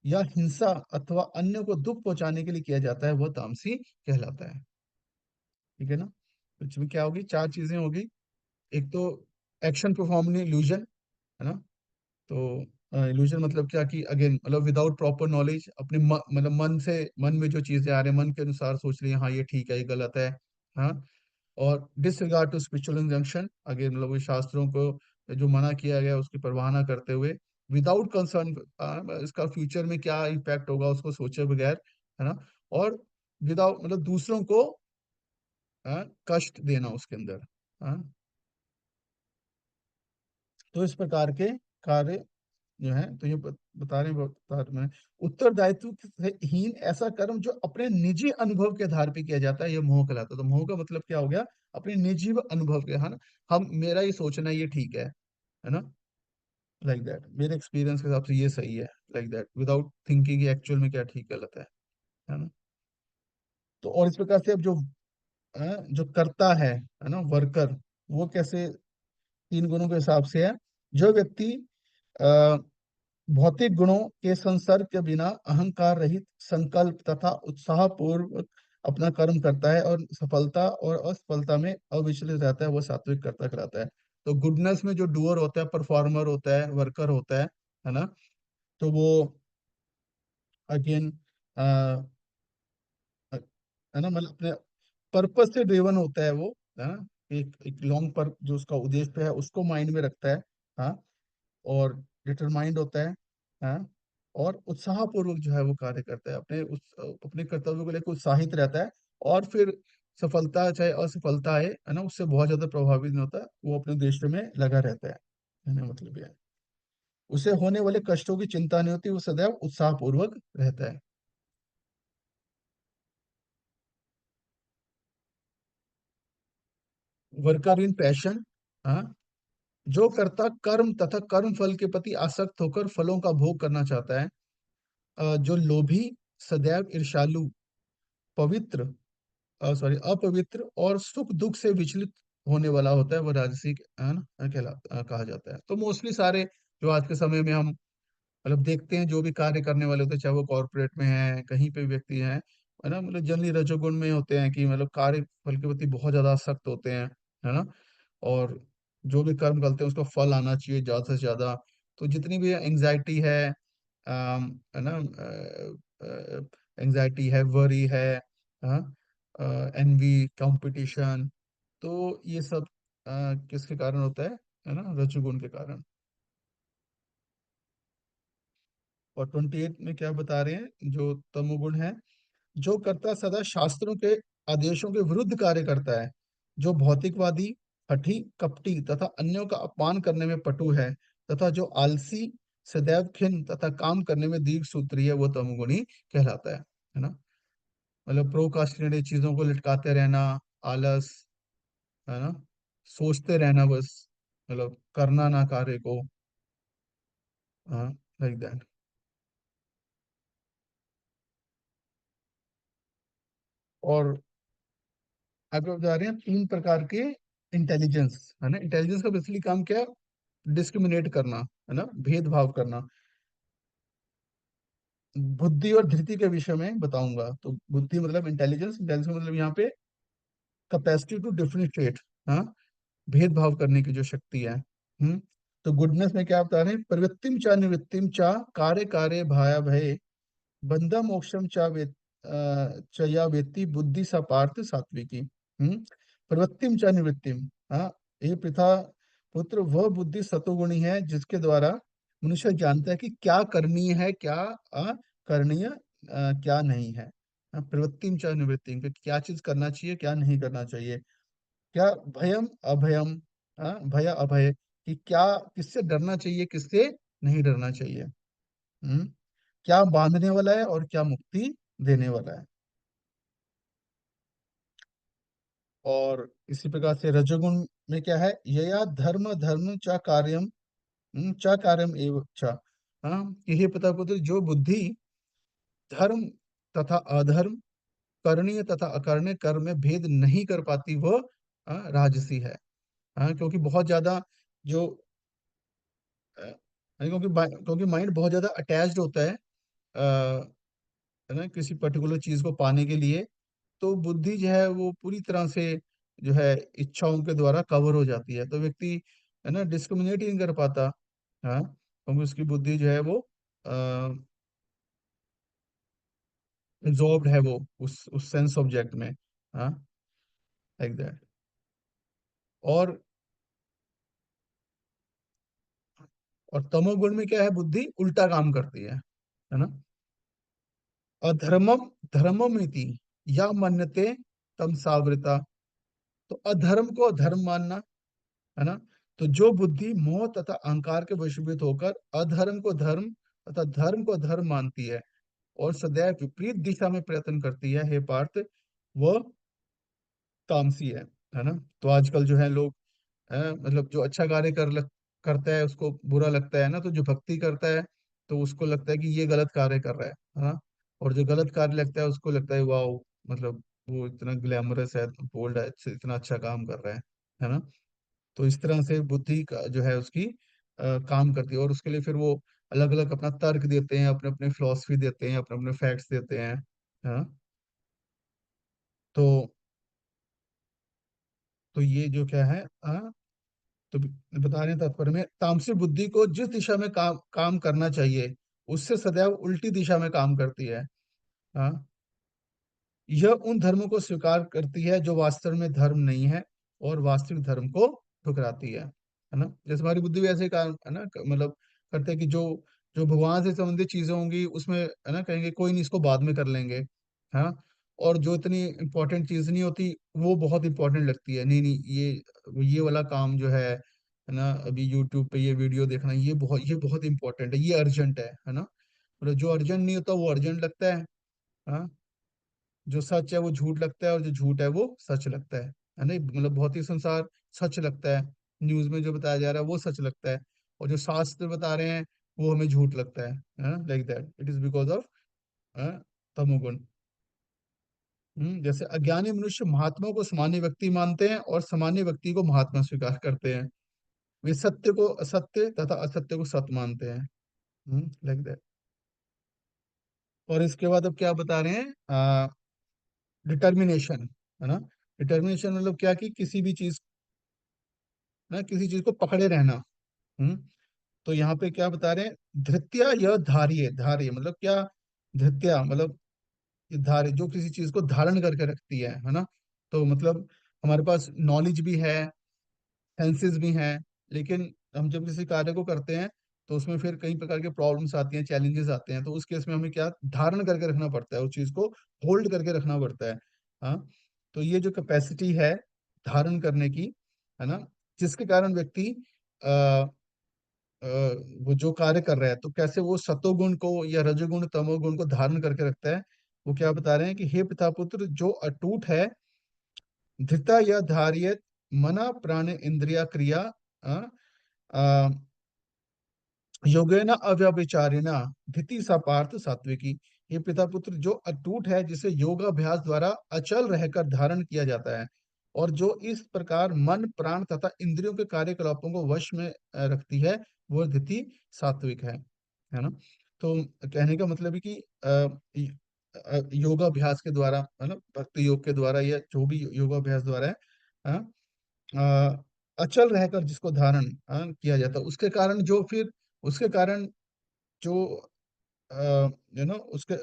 Speaker 1: या हिंसा अथवा अन्य को दुख पहुंचाने के लिए किया जाता है वह तामसी कहलाता है। ठीक है ना। तो इसमें क्या होगी, चार चीजें होगी। एक तो एक्शन परफॉर्म इल्यूजन, है ना। तो इल्यूजन मतलब क्या कि अगेन मतलब विदाउट प्रॉपर नॉलेज अपने मतलब मन में जो चीजें आ रही हैं मन के अनुसार सोच रही है, हाँ ये ठीक है ये गलत है। हाँ। और disregard to spiritual injunction, again मतलब वो शास्त्रों को जो मना किया गया उसकी परवाह ना करते हुए, विदाउट कंसर्न इसका फ्यूचर में क्या इम्पैक्ट होगा उसको सोचे बगैर, है ना। और विदाउट मतलब दूसरों को कष्ट देना उसके अंदर। हाँ। तो इस प्रकार के कार्य जो है, तो ये बता रहे हैं, बता रहे हैं उत्तरदायित्व से हीन ऐसा कर्म जो अपने निजी अनुभव के आधार पे किया जाता है ये मोह कहलाता है। तो मोह का मतलब क्या हो गया, अपने निजी अनुभव के, है ना। हम मेरा ही सोचना ये ठीक है ना, लाइक दैट, मेरे एक्सपीरियंस के हिसाब से ये सही है, like that, without thinking actual में क्या ठीक गलत है ना। तो और इस प्रकार से अब जो करता है ना, वर्कर, वो कैसे तीन गुणों के हिसाब से है। जो व्यक्ति भौतिक गुणों के संसर्ग के बिना अहंकार रहित संकल्प तथा उत्साह पूर्वक अपना कर्म करता है और सफलता और असफलता में अविचलित रहता है वो सात्विक कर्ता कहलाता है। तो गुडनेस में जो डूअर होता है, परफॉर्मर होता है, वर्कर होता है ना। तो वो अगेन है ना, मतलब अपने पर्पस से ड्रिवन होता है वो, है ना। एक एक लॉन्ग पर जो उसका उद्देश्य है उसको माइंड में रखता है। हाँ। और डिटरमाइंड होता है। हाँ। और उत्साह पूर्वक जो है वो कार्य करता है, अपने कर्तव्य को लेकर उत्साहित रहता है। और फिर सफलता चाहे असफलता है ना, उससे बहुत ज्यादा प्रभावित नहीं होता, वो अपने उद्देश्य में लगा रहता है ना, मतलब ये है। उसे होने वाले कष्टों की चिंता नहीं होती, वो सदैव उत्साह पूर्वक रहता है। वर्कर इन पैशन, हाँ, जो कर्ता कर्म तथा कर्म फल के प्रति आसक्त होकर फलों का भोग करना चाहता है। जो लोभी, सदैव ईर्ष्यालु, पवित्र, सॉरी, अपवित्र और सुख दुख से विचलित होने वाला होता है वो राजसिक, है ना, कहा जाता है। तो मोस्टली सारे जो आज के समय में हम मतलब देखते हैं जो भी कार्य करने वाले होते हैं, चाहे वो कॉर्पोरेट में है कहीं पे भी व्यक्ति है ना, मतलब जनरली रजोगुण में होते हैं कि मतलब कार्य फल के प्रति बहुत ज्यादा सख्त होते हैं, है ना। और जो भी कर्म करते हैं उसका फल आना चाहिए ज्यादा से ज्यादा। तो जितनी भी एंजाइटी है ना, एंजाइटी है, वरी है, हाँ, एनवी, कंपटीशन, तो ये सब किसके कारण होता है ना, रजोगुण के कारण। और 28 में क्या बता रहे हैं, जो तमोगुण है, जो कर्ता सदा शास्त्रों के आदेशों के विरुद्ध कार्य करता है, जो भौतिकवादी, हठी, कपटी तथा अन्यों का अपमान करने में पटु है, तथा जो आलसी, सदैव खिन्न तथा काम करने में दीर्घ सूत्री है वो तमोगुणी कहलाता है ना। मतलब प्रोकास्टिनेटेड चीजों को लटकाते रहना, आलस, है ना, सोचते रहना बस, मतलब करना ना कार्य को, हाँ, लाइक दैट। और आगे बता रहे हैं तीन प्रकार के इंटेलिजेंस, है ना। इंटेलिजेंस का बेसिकली काम क्या है, डिस्क्रिमिनेट करना, है ना, भेदभाव करना। बुद्धि और धृति के विषय में बताऊंगा। तो बुद्धि मतलब इंटेलिजेंस, इंटेलिजेंस मतलब यहाँ पे कैपेसिटी टू डिफरेंशिएट, हाँ, भेदभाव करने की जो शक्ति है। तो गुडनेस में क्या बता रहे हैं, प्रवृत्तिम चा निवृत्तिम चा कार्य कार्य भाया भय बंधा मोक्षम च या वेत्ति बुद्धि सा पार्थ सात्विकी। प्रवृत्तिम च निवृत्तिम। हाँ, ये प्रथा पुत्र वह बुद्धि सतोगुणी है जिसके द्वारा मनुष्य जानता है कि क्या करनीय है, क्या अकरणीय, क्या नहीं है। प्रवृत्तिम च निवृत्तिम, कि क्या चीज करना चाहिए, क्या नहीं करना चाहिए। क्या भयम अभयम, भय अभय, कि क्या किससे डरना चाहिए, किससे नहीं डरना चाहिए। हम्म क्या बांधने वाला है और क्या मुक्ति देने वाला है। और इसी प्रकार से रजोगुण में क्या है, यया धर्म धर्म च कार्यम, च कार्यम एव च। हाँ, यही पता पुत्र जो बुद्धि धर्म तथा अधर्म, करणीय तथा अकरणीय कर्म में भेद नहीं कर पाती, वह राजसी है। हाँ, क्योंकि बहुत ज्यादा जो क्योंकि माइंड बहुत ज्यादा अटैच्ड होता है, है ना, किसी पर्टिकुलर चीज को पाने के लिए। तो बुद्धि जो है वो पूरी तरह से जो है इच्छाओं के द्वारा कवर हो जाती है, तो व्यक्ति है ना डिस्क्रिमिनेट ही नहीं कर पाता। हाँ, क्योंकि उसकी बुद्धि जो है वो एब्जॉर्ब्ड है, वो उस सेंस ऑब्जेक्ट में। हाँ, लाइक दैट। और और तमोगुण में क्या है, बुद्धि उल्टा काम करती है ना। अधर्मम धर्मम इति या मन्यते तम सावृता। तो अधर्म को धर्म मानना, है ना। तो जो बुद्धि मोह तथा अहंकार के वशीभूत होकर अधर्म को धर्म तथा धर्म को धर्म मानती है और सदैव विपरीत दिशा में प्रयत्न करती है, हे पार्थ, वह तामसी है ना। तो आजकल जो है लोग, मतलब जो अच्छा कार्य करता है उसको बुरा लगता है ना, तो जो भक्ति करता है तो उसको लगता है कि ये गलत कार्य कर रहा है ना। और जो गलत कार्य लगता है उसको लगता है वाह, मतलब वो इतना ग्लैमरस है, बोल्ड है, इतना अच्छा काम कर रहा है ना। तो इस तरह से बुद्धि का जो है उसकी काम करती है, और उसके लिए फिर वो अलग अलग अपना तर्क देते हैं, अपने अपने फिलॉसफी देते हैं, अपने अपने फैक्ट्स देते हैं। हाँ, तो ये जो क्या है, तो बता रहे हैं तात्पर्य में, तामसिक बुद्धि को जिस दिशा में काम करना चाहिए उससे सदैव उल्टी दिशा में काम करती है। हाँ, यह उन धर्मों को स्वीकार करती है जो वास्तव में धर्म नहीं है, और वास्तविक धर्म को ठुकराती है ना। जैसे हमारी बुद्धि भी ऐसे काम है ना, मतलब करते हैं कि जो जो भगवान से संबंधित चीजें होंगी उसमें है ना कहेंगे कोई नहीं, इसको बाद में कर लेंगे। हाँ, और जो इतनी इंपॉर्टेंट चीज नहीं होती वो बहुत इंपॉर्टेंट लगती है, नहीं नहीं, ये वाला काम जो है ना, अभी यूट्यूब पे ये वीडियो देखना, ये बहुत इंपॉर्टेंट है, ये अर्जेंट है ना। मतलब जो अर्जेंट नहीं होता वो अर्जेंट लगता है। हाँ, जो सच है वो झूठ लगता है, और जो झूठ है वो सच लगता है ना। मतलब भौतिक संसार सच लगता है, न्यूज में जो बताया जा रहा है वो सच लगता है, और जो शास्त्र बता रहे हैं वो हमें झूठ लगता है, like that, it is because of तमोगुण। जैसे अज्ञानी मनुष्य महात्मा को सामान्य व्यक्ति मानते हैं और सामान्य व्यक्ति को महात्मा स्वीकार करते हैं। वे सत्य को असत्य तथा असत्य को सत्य मानते हैं, लाइक दैट। और इसके बाद अब क्या बता रहे हैं, डिटर्मिनेशन, है ना। डिटर्मिनेशन मतलब क्या, कि किसी भी चीज ना, किसी चीज को पकड़े रहना। हम्म तो यहाँ पे क्या बता रहे हैं, धृत्या या धार्य, धार्य मतलब क्या, धृत्या मतलब ये धार्य, जो किसी चीज को धारण करके रखती है ना। तो मतलब हमारे पास नॉलेज भी है, सेंसेस भी हैं, लेकिन हम जब किसी कार्य को करते हैं तो उसमें फिर कई प्रकार के प्रॉब्लम्स आती हैं, चैलेंजेस आते हैं, तो उस केस में हमें क्या धारण करके रखना पड़ता है, उस चीज को होल्ड करके रखना पड़ता है। हाँ, तो ये जो कैपेसिटी है धारण करने की, है ना, जिसके कारण व्यक्ति अ, अ, वो जो कार्य कर रहा है तो कैसे वो सतोगुण को या रजोगुण तमोगुण को धारण करके रखता है। वो क्या बता रहे हैं कि हे पिता पुत्र, जो अटूट है, धृता या धार्य, मना प्राण इंद्रिया क्रिया, अ, अ, योगेन अव्यभिचारिणा, धृति सा पार्थ सात्विकी। ये पिता पुत्र जो अटूट है, जिसे योगाभ्यास द्वारा अचल रहकर धारण किया जाता है, और जो इस प्रकार मन प्राण तथा इंद्रियों के कार्यकलापों को वश में रखती है, वह धृति सात्विक है ना। तो कहने का मतलब है कि योगाभ्यास के द्वारा, है ना, भक्ति योग के द्वारा या जो भी योगाभ्यास द्वारा है, हाँ, अचल रहकर जिसको धारण किया जाता है, उसके कारण जो उसके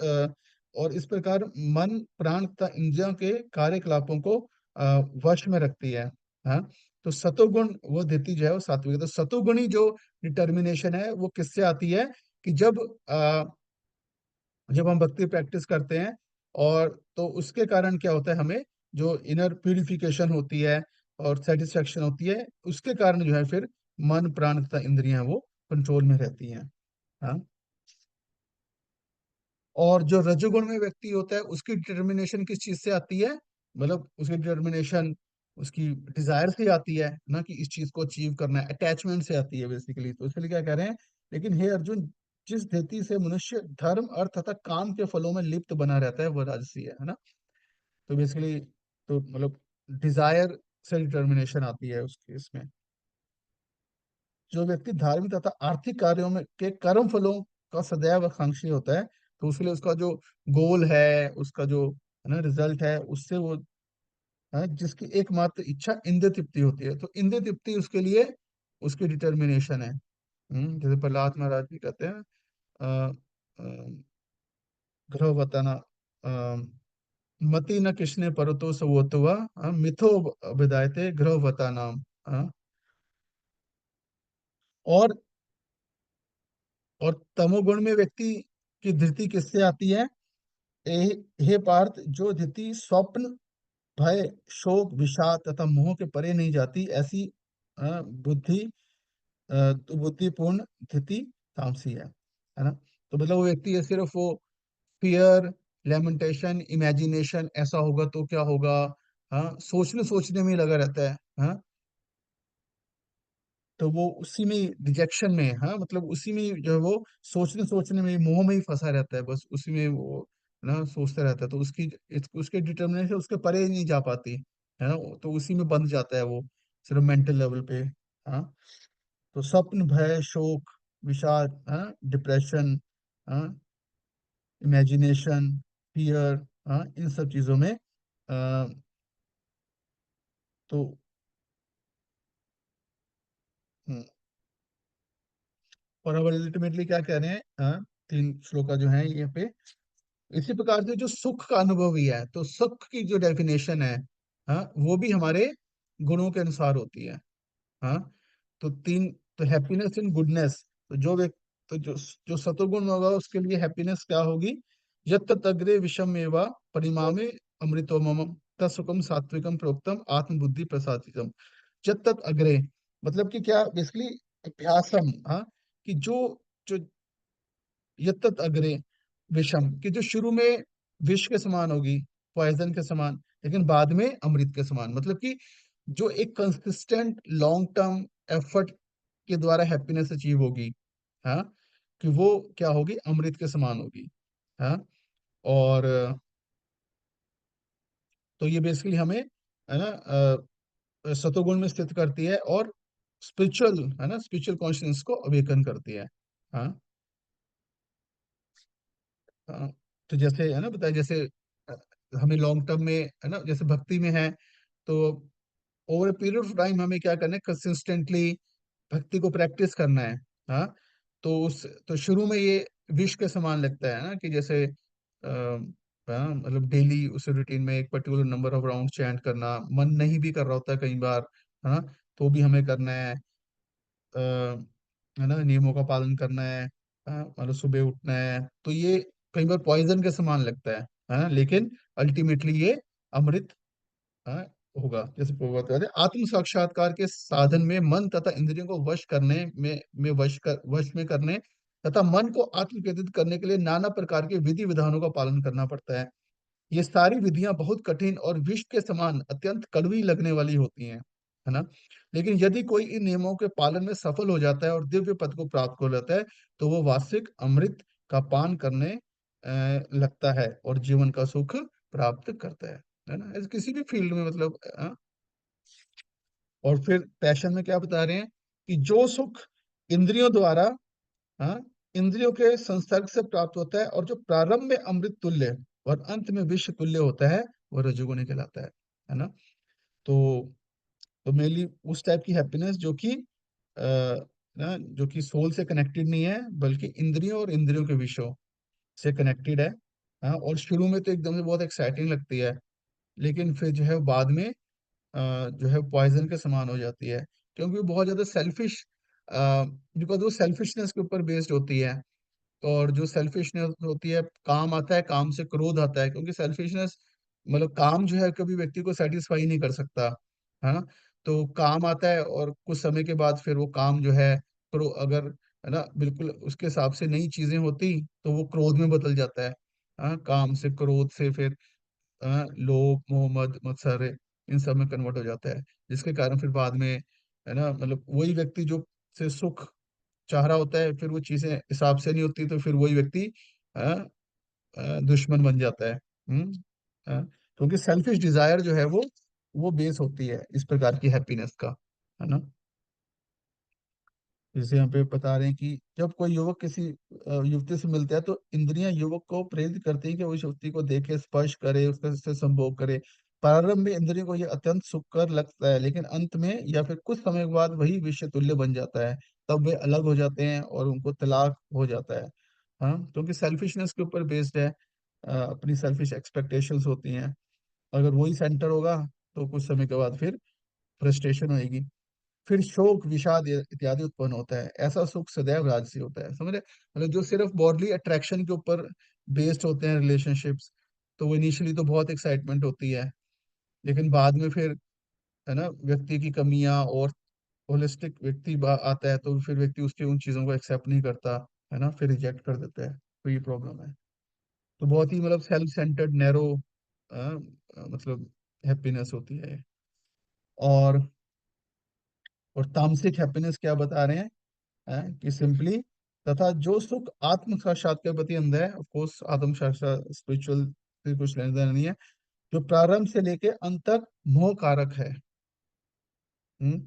Speaker 1: और इस प्रकार मन प्राण तथा इंद्रियों के कार्यकलापों को वश में रखती है। हाँ। तो सतोगुण वो देती जो है वो सात्विक है। तो सतोगुणी जो डिटर्मिनेशन है वो किससे आती है कि जब हम भक्ति प्रैक्टिस करते हैं, और तो उसके कारण क्या होता है, हमें जो इनर प्यूरिफिकेशन होती है और सेटिस्फेक्शन होती है, उसके कारण जो है फिर मन प्राण तथा इंद्रियां वो कंट्रोल में रहती हैं। हाँ। और जो रजोगुण में व्यक्ति होता है उसकी डिटर्मिनेशन किस चीज से आती है, मतलब उसकी डिटर्मिनेशन उसकी डिजायर से आती है ना, कि इस चीज को अचीव करना है, अटैचमेंट से आती है बेसिकली। तो इसलिए क्या कह रहे हैं, लेकिन हे अर्जुन, जिस धृति से मनुष्य धर्म अर्थ तथा काम के फलों में लिप्त बना रहता है वो राजसी है ना। तो बेसिकली तो मतलब डिजायर से डिटर्मिनेशन आती है उसकी इसमें। जो व्यक्ति धार्मिक तथा आर्थिक कार्यों में के कर्म फलों का सदैव आकांक्षी होता है, तो उसके लिए उसका जो गोल है, उसका जो है ना रिजल्ट है, उससे वो है जिसकी एकमात्र इच्छा इंद्रिय तृप्ति होती है, तो इंद्रिय तृप्ति उसके लिए उसकी डिटर्मिनेशन है। जैसे प्रहलाद महाराज भी कहते हैं, अ, अ, ग्रह बताना, मति न कृष्ण परतो सवोतवा, मिथो विदायते ग्रह बतानाम। और और तमोगुण में व्यक्ति की धृति किससे आती है, हे पार्थ, जो धृति स्वप्न भय शोक विषाद तथा मोह के परे नहीं जाती, ऐसी बुद्धि बुद्धिपूर्ण धृति तामसी है ना। तो मतलब वो व्यक्ति है सिर्फ वो फियर, लेमेंटेशन, इमेजिनेशन, ऐसा होगा तो क्या होगा, हाँ, सोचने सोचने में ही लगा रहता है। हाँ। तो वो उसी में रिजेक्शन में, हाँ, मतलब उसी में जो है वो सोचने सोचने में मोह में ही फंसा रहता है, बस उसी में वो ना सोचता रहता है। तो उसके डिटर्मिनेशन उसके परे ही नहीं जा पाती है ना, तो उसी में बंध जाता है वो, सिर्फ मेंटल लेवल पे। हाँ। तो स्वप्न भय शोक विषाद, हाँ, डिप्रेशन, हाँ, इमेजिनेशन, फियर, हाँ, इन सब चीजों में तो हम्म, और अब अल्टीमेटली क्या कह रहे हैं, तीन श्लोका जो है ये पे, इसी प्रकार से जो सुख का अनुभव ही है, तो सुख की जो डेफिनेशन है, हाँ, वो भी हमारे गुणों के अनुसार होती है। हाँ। तो तीन, तो हैप्पीनेस इन गुडनेस, तो जो व्यक्ति, तो जो सतोगुण होगा उसके लिए हैप्पीनेस क्या होगी, यत् तत् अग्रे विषम एवा परिमामे अमृतो मम तत्सुखम सात्विकम प्रोक्तम आत्मबुद्धि प्रसादितम। यत् तत् अग्रे मतलब कि क्या, बेसिकली अभ्यासम, हाँ, कि जो जो यत्तत अग्रे विषम, कि जो शुरू में विष के समान होगी, पॉइजन के समान, लेकिन बाद में अमृत के समान, मतलब कि जो एक कंसिस्टेंट लॉन्ग टर्म एफर्ट के द्वारा हैप्पीनेस अचीव होगी, हाँ, कि वो क्या होगी, अमृत के समान होगी। हाँ। और तो ये बेसिकली हमें है ना सतोगुण में स्थित करती है, और स्पिरिचुअल है ना, स्पिरिचुअल कॉन्शियस को अवेकन करती है। हाँ। हाँ, तो जैसे है ना बताया, जैसे अ, हमें लॉन्ग टर्म में है ना, जैसे भक्ति में है, तो over a period of time हमें क्या करना है, कंसिस्टेंटली भक्ति को प्रैक्टिस करना है। हाँ। तो शुरू में ये विश के समान लगता है ना, कि जैसे हाँ, मतलब डेली उस रूटीन में एक particular number of round chant करना, मन नहीं भी कर रहा होता है कई बार, है ना, तो भी हमें करना है ना, नियमों का पालन करना है, मतलब सुबह उठना है, तो ये कई बार पॉइजन के समान लगता है ना, लेकिन अल्टीमेटली ये अमृत, हाँ, होगा। जैसे प्रभुपाद कहते हैं, आत्म साक्षात्कार के साधन में मन तथा इंद्रियों को वश करने में वश में करने तथा मन को आत्म केंद्रित करने के लिए नाना प्रकार के विधि विधानों का पालन करना पड़ता है। ये सारी विधियां बहुत कठिन और विष के समान अत्यंत कड़वी लगने वाली होती हैं, है ना। लेकिन यदि कोई इन नियमों के पालन में सफल हो जाता है और दिव्य पद को प्राप्त कर लेता है, तो वो वास्तविक अमृत का पान करने लगता है और जीवन का सुख प्राप्त करता है ना, ऐसे किसी भी फील्ड में, मतलब और फिर पैशन में क्या बता रहे हैं, कि जो सुख इंद्रियों द्वारा, हाँ, इंद्रियों के संसर्ग से प्राप्त होता है, और जो प्रारंभ में अमृत तुल्य और अंत में विष तुल्य होता है, वो रजोगुणी कहलाता है ना। तो तो मेनली उस टाइप की हैप्पीनेस जो कि ना, जो कि सोल से कनेक्टेड नहीं है, बल्कि इंद्रियों और इंद्रियों के विषयों, से कनेक्टेड है। हाँ, और शुरू में तो एकदम से बहुत एक्साइटिंग लगती है, लेकिन फिर जो है वो बाद में जो है पॉइजन के समान हो जाती है, क्योंकि वो बहुत ज्यादा सेल्फिश, बिकॉज वो सेल्फिशनेस के ऊपर बेस्ड होती है। और जो सेल्फिशनेस होती है, काम आता है, काम से क्रोध आता है, क्योंकि सेल्फिशनेस मतलब काम जो है कभी व्यक्ति को सेटिस्फाई नहीं कर सकता, है ना। तो काम आता है और कुछ समय के बाद फिर वो काम जो है, अगर है ना बिल्कुल उसके हिसाब से नई चीजें होती तो वो क्रोध में बदल जाता है। हाँ, काम से क्रोध से फिर लोभ मोह मद मत्सर इन सब में कन्वर्ट हो जाता है, जिसके कारण फिर बाद में है ना, मतलब वही व्यक्ति जो से सुख चाह रहा होता है, फिर वो चीजें हिसाब से नहीं होती, तो फिर वही व्यक्ति अ, दुश्मन बन जाता है। अ, क्योंकि सेल्फिश डिजायर जो है वो बेस होती है इस प्रकार की हैप्पीनेस का, है ना। जैसे यहाँ पे बता रहे हैं कि जब कोई युवक किसी युवती से मिलता है तो इंद्रियां युवक को प्रेरित करती हैं कि वो उस युवती को देखे, स्पर्श करे, उससे संभोग करे। प्रारंभ में इंद्रियों को यह अत्यंत सुखकर लगता है, लेकिन अंत में या फिर कुछ समय के बाद वही विषय तुल्य बन जाता है। तब वे अलग हो जाते हैं और उनको तलाक हो जाता है। हाँ, क्योंकि सेल्फिशनेस के ऊपर बेस्ड है, अपनी सेल्फिश एक्सपेक्टेशंस होती हैं। अगर वही सेंटर होगा तो कुछ समय के बाद फिर फ्रस्ट्रेशन होगी, फिर शोक विषाद इत्यादि उत्पन्न होता है। ऐसा सुख सदैव राजसी होता है, समझ रहे। मतलब जो सिर्फ बॉडली अट्रैक्शन के ऊपर बेस्ड होते हैं रिलेशनशिप्स, तो वो इनिशियली तो बहुत एक्साइटमेंट होती है, लेकिन बाद में फिर है ना व्यक्ति की कमियां और होलिस्टिक व्यक्ति आता है, तो फिर व्यक्ति उसकी उन चीजों को एक्सेप्ट नहीं करता, है ना, फिर रिजेक्ट कर देता है। तो ये प्रॉब्लम है। तो बहुत ही मतलब सेल्फ सेंटर्ड नैरो मतलब हैप्पीनेस होती है। और और तामसिक हैप्पीनेस क्या बता रहे हैं, कि सिंपली तथा जो सुख आत्म साक्षात्कार के प्रति अंध है, ऑफ कोर्स आत्म साक्षात स्पिरिचुअल से कुछ लेना देना नहीं है, जो प्रारंभ से लेके अंत तक मोह कारक है। हम्म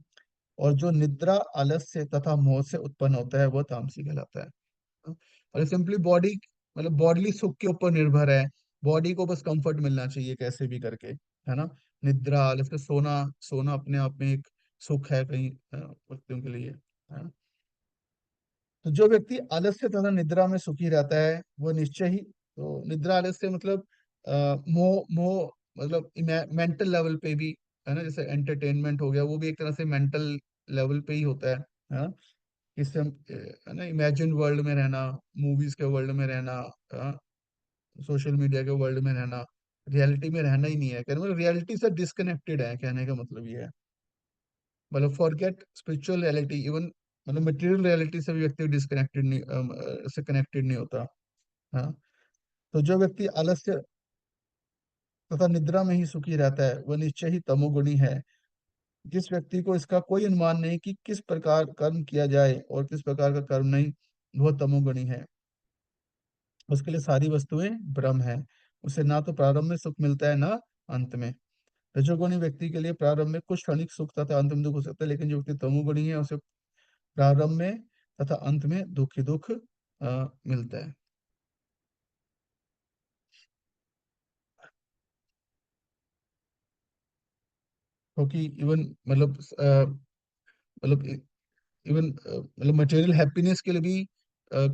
Speaker 1: और जो निद्रा आलस्य तथा मोह से उत्पन्न होता है वह तामसिक कहलाता है। और सिंपली बॉडी मतलब बॉडली सुख के ऊपर निर्भर है, बॉडी को बस कंफर्ट मिलना चाहिए कैसे भी करके, है ना। निद्रा आलस्य, सोना, सोना अपने आप में एक सुख है कई व्यक्तियों के लिए, है ना। तो जो व्यक्ति आलस्य तथा निद्रा में सुखी रहता है वो निश्चय ही, तो निद्रा आलस्य मतलब मोह मोह मतलब मेंटल लेवल पे भी, है ना, जैसे एंटरटेनमेंट हो गया, वो भी एक तरह से मेंटल लेवल पे ही होता है ना। इससे हम है ना इमेजिन वर्ल्ड में रहना, मूवीज के वर्ल्ड में रहना, सोशल मीडिया के वर्ल्ड में रहना, रियलिटी में रहना ही नहीं है, कहने मतलब रियलिटी से डिस्कनेक्टेड है, कहने का मतलब ये है। मतलब फॉरगेट स्पिरिचुअल रियलिटी, इवन मतलब मटेरियल रियलिटी से भी व्यक्ति डिस्कनेक्टेड नहीं से कनेक्टेड नहीं होता। हाँ, तो जो व्यक्ति आलस्य तथा निद्रा में ही सुखी रहता है वह निश्चय ही तमोगुणी है। जिस व्यक्ति को इसका कोई अनुमान नहीं कि किस प्रकार कर्म किया जाए और किस प्रकार का कर्म नहीं, वह तमोगुणी है। उसके लिए सारी वस्तुएं ब्रह्म है। उसे ना तो प्रारंभ में सुख मिलता है ना अंत में। रजोगुणी व्यक्ति के लिए प्रारंभ में कुछ क्षणिक सुख तथा अंत में दुख हो सकता है, लेकिन जो व्यक्ति तमोगुणी है उसे प्रारंभ में तथा अंत में दुख ही दुख मिलता है। क्योंकि इवन मतलब इवन मतलब मटेरियल हैप्पीनेस के लिए भी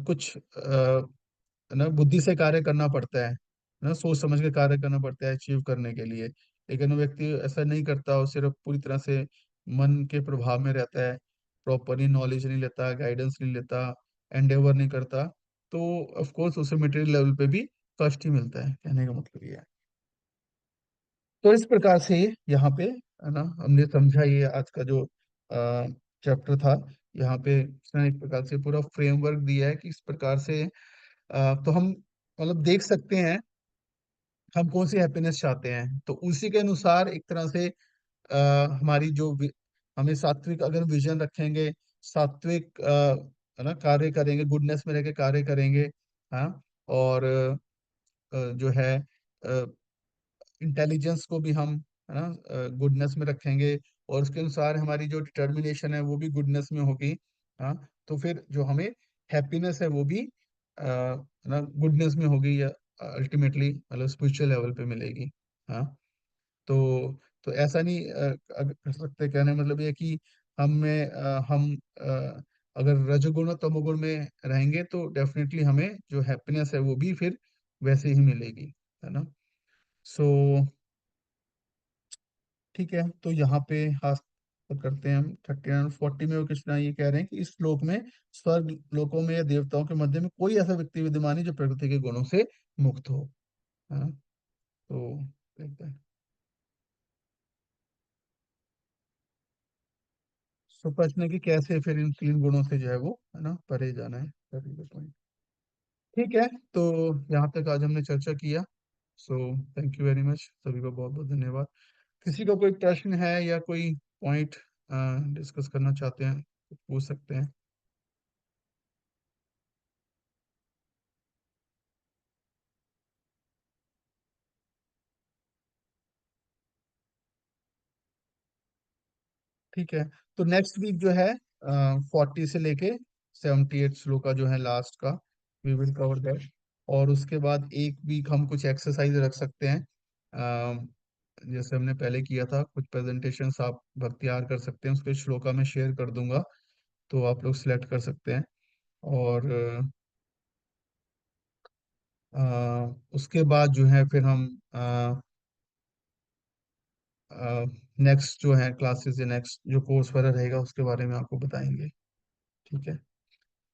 Speaker 1: कुछ है ना बुद्धि से कार्य करना पड़ता है ना, सोच समझ के कार्य करना पड़ता है अचीव करने के लिए। लेकिन वो व्यक्ति ऐसा नहीं करता, वो सिर्फ पूरी तरह से मन के प्रभाव में रहता है, प्रॉपरली नॉलेज नहीं लेता, गाइडेंस नहीं लेता, एंडेवर नहीं करता, तो ऑफ कोर्स उसे मटेरियल लेवल पे भी कष्ट ही मिलता है, कहने का मतलब ये है। तो इस प्रकार से यहाँ पे है ना हमने समझा, ये आज का जो चैप्टर था, यहाँ पे इसने एक प्रकार से पूरा फ्रेमवर्क दिया है कि इस प्रकार से तो हम मतलब देख सकते हैं हम कौन सी हैप्पीनेस चाहते हैं, तो उसी के अनुसार एक तरह से हमारी जो हमें सात्विक अगर विजन रखेंगे, सात्विक है ना कार्य करेंगे, गुडनेस में रह के कार्य करेंगे। हाँ, और जो है इंटेलिजेंस को भी हम है ना गुडनेस में रखेंगे, और उसके अनुसार हमारी जो डिटर्मिनेशन है वो भी गुडनेस में होगी। हाँ, तो फिर जो हमें हैप्पीनेस है वो भी है ना गुडनेस में होगी, या अल्टीमेटली मतलब स्पिरिचुअल लेवल पे मिलेगी। हाँ, तो तो ऐसा नहीं कर सकते, कहने का मतलब ये है कि हम में हम अगर रजोगुण और तमोगुण में रहेंगे तो डेफिनेटली हमें जो हैप्पीनेस है वो भी फिर वैसे ही मिलेगी, है ना। सो ठीक है, तो यहाँ पे हाथ करते हैं हम 39 और 40 में। वो कृष्णा ये कह रहे हैं कि इस श्लोक में स्वर्ग लोकों में या देवताओं के मध्य में कोई ऐसा व्यक्ति विद्यमान नहीं जो प्रकृति के गुणों से मुक्त हो, है ना। तो देखते हैं। सो प्रश्न है कि कैसे फिर इन 3 गुणों से जो है वो, है ना, परे जाना है। ठीक है, तो यहाँ तक आज हमने चर्चा किया। So thank you very much, सभी को बहुत बहुत धन्यवाद। किसी को कोई प्रश्न है या कोई पॉइंट डिस्कस करना चाहते हैं तो पूछ सकते हैं। ठीक है, तो नेक्स्ट वीक जो है 40 से लेके 78 श्लोक का जो है लास्ट का, वी विल कवर दैट। और उसके बाद एक वीक हम कुछ एक्सरसाइज रख सकते हैं। अ, जैसे हमने पहले किया था, कुछ प्रेजेंटेशंस आप भक्तियार कर सकते हैं, उसके श्लोका में शेयर कर दूंगा, तो आप लोग सिलेक्ट कर सकते हैं। और उसके बाद जो है फिर हम नेक्स्ट जो है क्लासेस या नेक्स्ट जो कोर्स वगैरह रहेगा उसके बारे में आपको बताएंगे। ठीक है,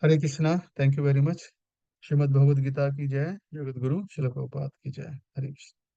Speaker 1: Hare Krishna, thank you very much. Shrimad Bhagavad Gita की जय, जगत गुरु शिल प्रभुपाद की जय। हरे कृष्ण।